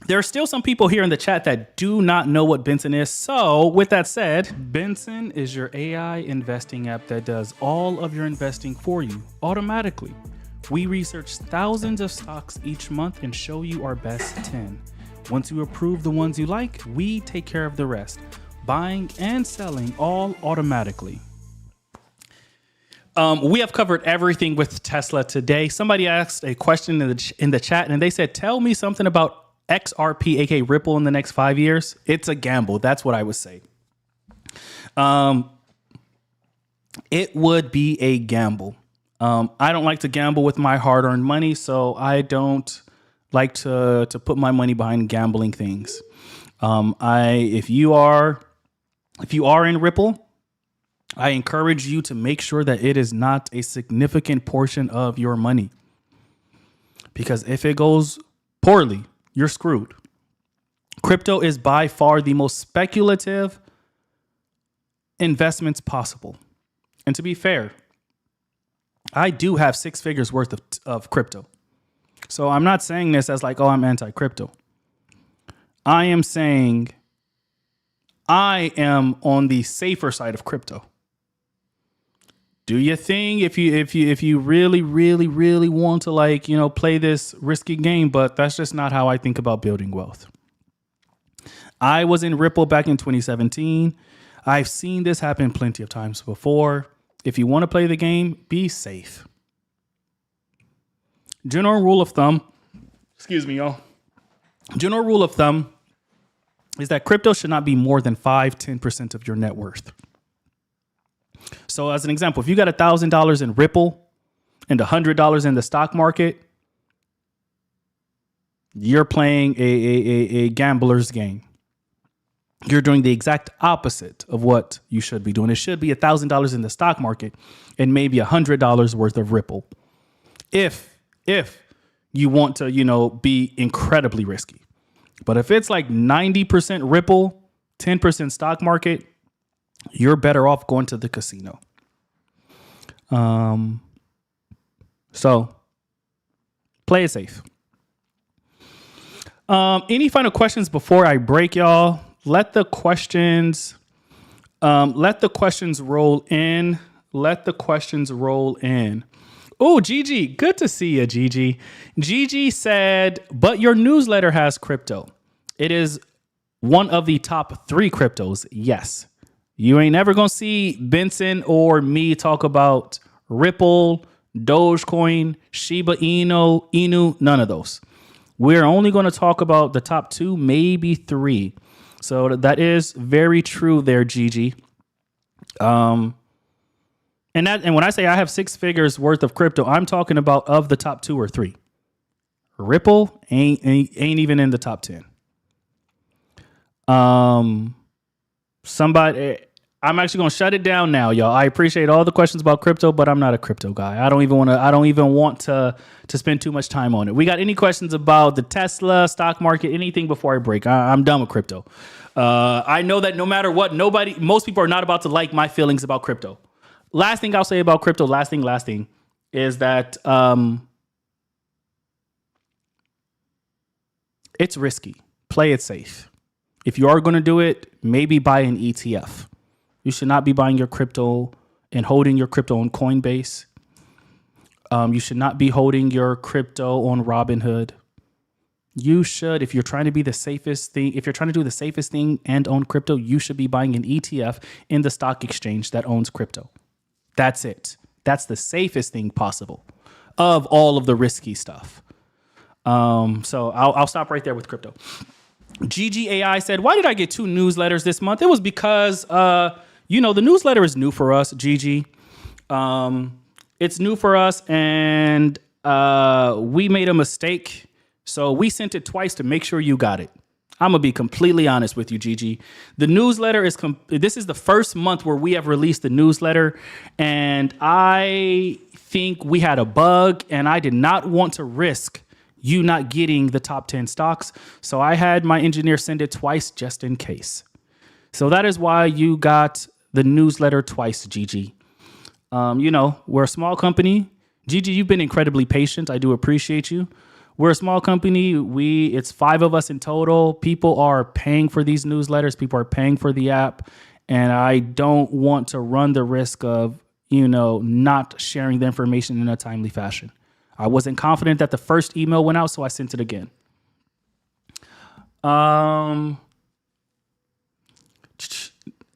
There are still some people here in the chat that do not know what Benson is. So with that said, Benson is your AI investing app that does all of your investing for you automatically. We research thousands of stocks each month and show you our best 10. Once you approve the ones you like, we take care of the rest, buying and selling all automatically. We have covered everything with Tesla today. Somebody asked a question in the chat, and they said, "Tell me something about XRP, aka Ripple, in the next 5 years." It's a gamble. That's what I would say. It would be a gamble. I don't like to gamble with my hard-earned money, so I don't like to put my money behind gambling things. If you are in Ripple, I encourage you to make sure that it is not a significant portion of your money, because if it goes poorly, you're screwed. Crypto is by far the most speculative investments possible. And to be fair, I do have 6 figures worth of crypto. So I'm not saying this as like, oh, I'm anti-crypto. I am saying I am on the safer side of crypto. Do your thing if you really want to play this risky game, but that's just not how I think about building wealth. I was in Ripple back in 2017. I've seen this happen plenty of times before. If you want to play the game, be safe. General rule of thumb, excuse me, y'all. General rule of thumb is that crypto should not be more than 5-10% of your net worth. So as an example, if you got $1,000 in Ripple and $100 in the stock market, you're playing a gambler's game. You're doing the exact opposite of what you should be doing. It should be $1,000 in the stock market and maybe $100 worth of Ripple. If you want to, be incredibly risky. But if it's like 90% Ripple, 10% stock market, you're better off going to the casino. So play it safe. Any final questions before I break, y'all? Let the questions roll in. Let the questions roll in. Oh, Gigi, good to see you, Gigi. Gigi said, but your newsletter has crypto. It is one of the top 3 cryptos. Yes. You ain't never going to see Benson or me talk about Ripple, Dogecoin, Shiba Inu, none of those. We're only going to talk about the top 2, maybe 3. So that is very true there, Gigi. And when I say I have 6 figures worth of crypto, I'm talking about of the top 2 or 3. Ripple ain't even in the top 10. I'm actually going to shut it down now, y'all. I appreciate all the questions about crypto, but I'm not a crypto guy. I don't even want to spend too much time on it. We got any questions about the Tesla stock market, anything before I break? I'm done with crypto. I know that no matter what, most people are not about to like my feelings about crypto. Last thing I'll say about crypto, last thing is that it's risky. Play it safe. If you are going to do it, maybe buy an ETF. You should not be buying your crypto and holding your crypto on Coinbase. You should not be holding your crypto on Robinhood. You should, if you're trying to be the safest thing, if you're trying to do the safest thing and own crypto, you should be buying an ETF in the stock exchange that owns crypto. That's it. That's the safest thing possible of all of the risky stuff. So I'll stop right there with crypto. GGAI said, why did I get 2 newsletters this month? It was because, the newsletter is new for us, Gigi. It's new for us, and we made a mistake. So we sent it twice to make sure you got it. I'm going to be completely honest with you, Gigi. The newsletter this is the first month where we have released the newsletter, and I think we had a bug, and I did not want to risk you not getting the top 10 stocks. So I had my engineer send it twice just in case. So that is why you got the newsletter twice, Gigi. We're a small company. Gigi, you've been incredibly patient. I do appreciate you. We're a small company. It's 5 of us in total. People are paying for these newsletters. People are paying for the app. And I don't want to run the risk of, not sharing the information in a timely fashion. I wasn't confident that the first email went out, so I sent it again.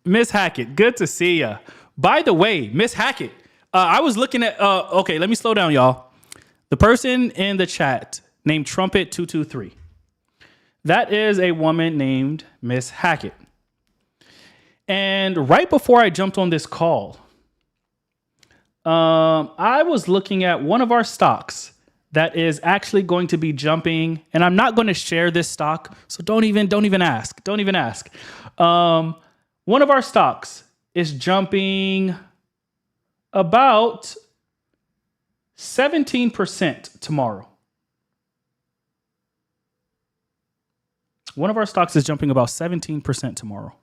Miss Hackett, good to see ya. By the way, Miss Hackett, I was looking at. Okay, let me slow down, y'all. The person in the chat named Trumpet223. That is a woman named Miss Hackett. And right before I jumped on this call, I was looking at one of our stocks that is actually going to be jumping, and I'm not going to share this stock, so don't even ask. Don't even ask. One of our stocks is jumping about 17% tomorrow. One of our stocks is jumping about 17% tomorrow.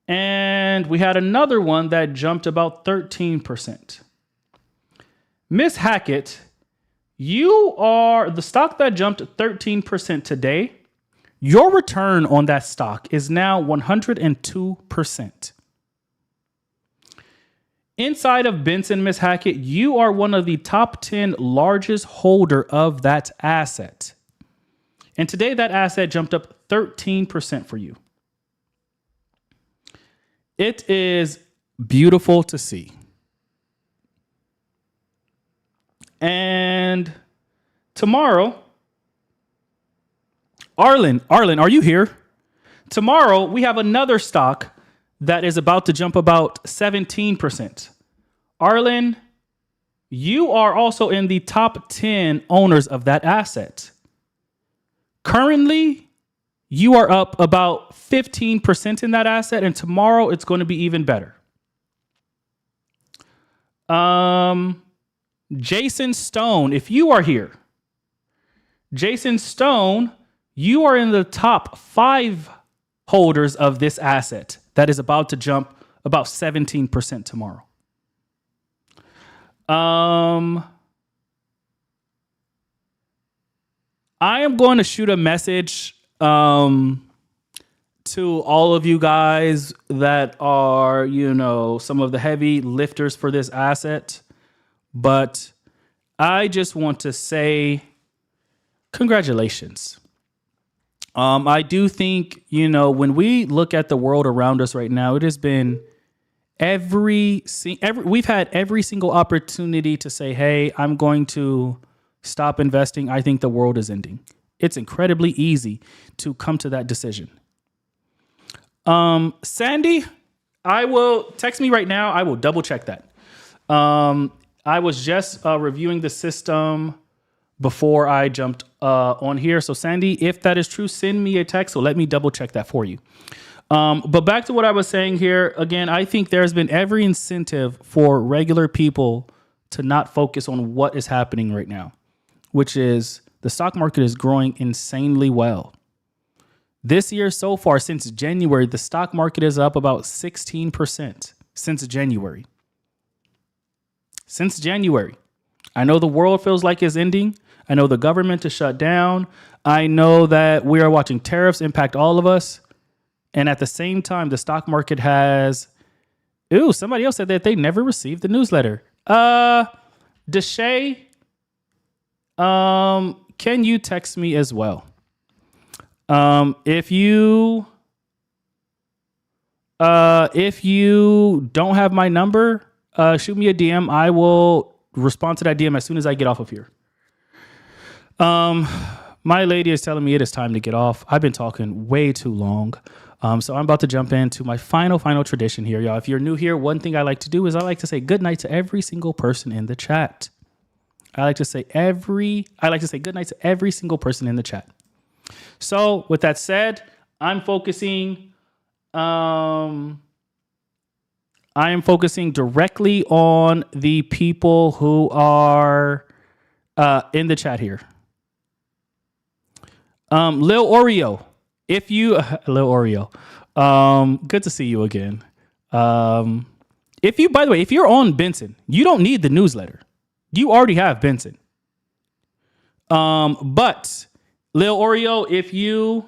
And we had another one that jumped about 13%. Miss Hackett, you are the stock that jumped 13% today. Your return on that stock is now 102%. Inside of Benson, Miss Hackett, you are one of the top 10 largest holder of that asset. And today that asset jumped up 13% for you. It is beautiful to see. And tomorrow, Arlen, are you here? Tomorrow, we have another stock that is about to jump about 17%. Arlen, you are also in the top 10 owners of that asset. Currently, you are up about 15% in that asset, and tomorrow it's going to be even better. Jason Stone, if you are here, Jason Stone, you are in the top 5 holders of this asset that is about to jump about 17% tomorrow. I am going to shoot a message to all of you guys that are, some of the heavy lifters for this asset. But I just want to say congratulations. I do think, when we look at the world around us right now, it has been we've had every single opportunity to say, hey, I'm going to stop investing. I think the world is ending. It's incredibly easy to come to that decision. Sandy, I will text me right now. I will double check that. I was just reviewing the system before I jumped on here. So Sandy, if that is true, send me a text. So let me double check that for you. But back to what I was saying here. Again, I think there's been every incentive for regular people to not focus on what is happening right now, which is the stock market is growing insanely well. This year so far, since January, the stock market is up about 16% since January. Since January. I know the world feels like it's ending. I know the government is shut down. I know that we are watching tariffs impact all of us. And at the same time, the stock market has... somebody else said that they never received the newsletter. Deshay, can you text me as well? If you don't have my number, shoot me a DM. I will respond to that DM as soon as I get off of here. My lady is telling me it is time to get off. I've been talking way too long. So I'm about to jump into my final tradition here, y'all. If you're new here, one thing I like to do is I like to say good night to every single person in the chat. I like to say good night to every single person in the chat. So with that said, I am focusing directly on the people who are in the chat here. Lil Oreo, good to see you again. If you're on Benson, you don't need the newsletter. You already have Benson. But Lil Oreo, if you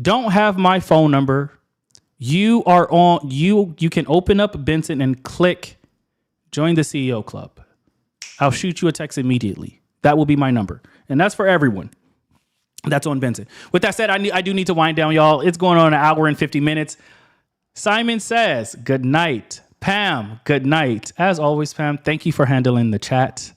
don't have my phone number, you can open up Benson and click join the CEO club. I'll shoot you a text immediately. That will be my number. And that's for everyone. That's on Benson. With that said, I do need to wind down, y'all. It's going on an hour and 50 minutes. Simon says, good night. Pam, good night. As always, Pam, thank you for handling the chat.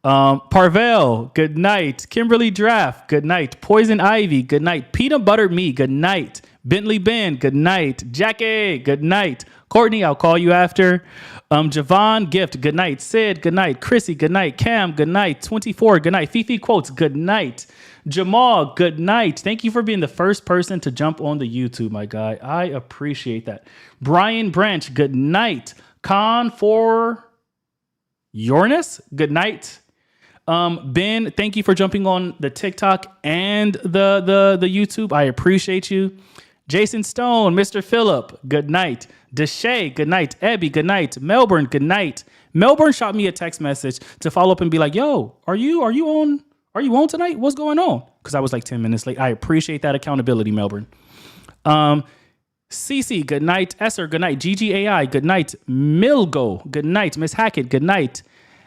Parvel, good night. Kimberly Draft, good night. Poison Ivy, good night. Peanut Butter Me, good night. Bentley Ben, good night. Jackie, good night. Courtney, I'll call you after. Javon Gift, good night. Sid, good night. Chrissy, good night. Cam, good night. 24, good night. Fifi Quotes, good night. Jamal, good night. Thank you for being the first person to jump on the YouTube, my guy. I appreciate that. Brian Branch, good night. Con for Yorness, good night. Ben, thank you for jumping on the TikTok and the YouTube. I appreciate you. Jason Stone, Mr. Phillip, good night. Deshay, good night. Ebby, good night. Melbourne, good night. Melbourne shot me a text message to follow up and be like, yo, are you on tonight? What's going on? Because I was like 10 minutes late. I appreciate that accountability, Melbourne. Cece, good night. Esser, good night. GGAI, good night. Milgo, good night. Miss Hackett, good night.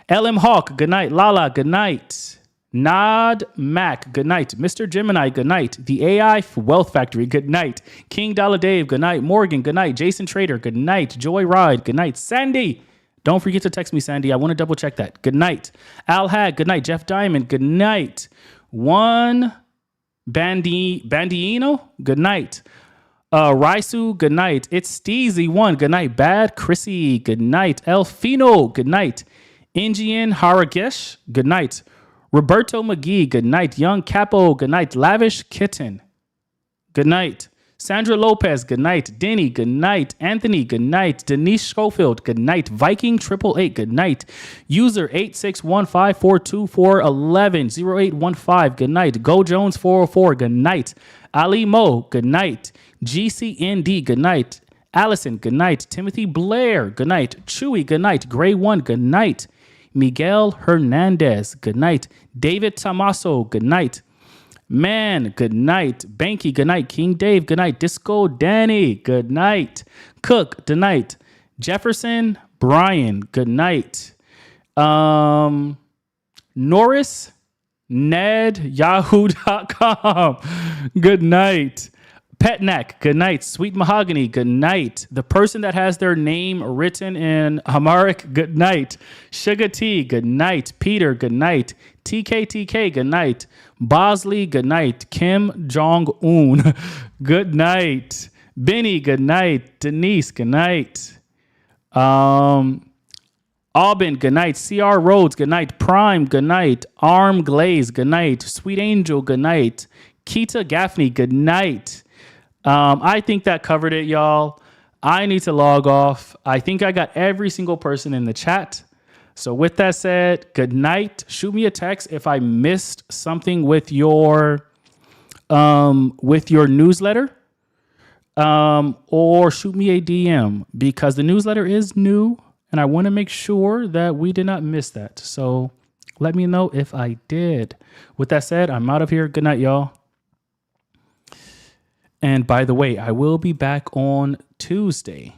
LM Hawk, good night. Lala, good night. Nod Mac, good night. Mr. Gemini, good night. The AI Wealth Factory, good night. King Dollar Dave, good night. Morgan, good night. Jason Trader, good night. Joy Ride, good night. Sandy, don't forget to text me, Sandy. I want to double check that. Good night. Al Hag, good night. Jeff Diamond, good night. One Bandiino, good night. Raisu, good night. It's Steezy1, good night. Bad Chrissy, good night. Elfino, good night. Indian Haragesh, good night. Roberto McGee, good night. Young Capo, good night. Lavish Kitten, good night. Sandra Lopez, good night. Denny, good night. Anthony, good night. Denise Schofield, good night. Viking 888, good night. User 86154241100815, good night. Go Jones 404, good night. Ali Mo, good night. GCND, good night. Allison, good night. Timothy Blair, good night. Chewy, good night. Gray One, good night. Miguel Hernandez, good night. David Tomaso, good night. Man, good night. Banky, good night. King Dave, good night. Disco Danny, good night. Cook, good night. Jefferson Brian, good night. Norris Ned Yahoo.com, good night. Petnack, good night. Sweet Mahogany, good night. The person that has their name written in Amharic, good night. Sugar T, good night. Peter, good night. TKTK, good night. Bosley, good night. Kim Jong-un, good night. Benny, good night. Denise, good night. Aubin, good night. CR Rhodes, good night. Prime, good night. Arm Glaze, good night. Sweet Angel, good night. Keita Gaffney, good night. I think that covered it, y'all. I need to log off. I think I got every single person in the chat. So with that said, good night. Shoot me a text if I missed something with your newsletter, or shoot me a DM because the newsletter is new and I want to make sure that we did not miss that. So let me know if I did. With that said, I'm out of here. Good night, y'all. And by the way, I will be back on Tuesday.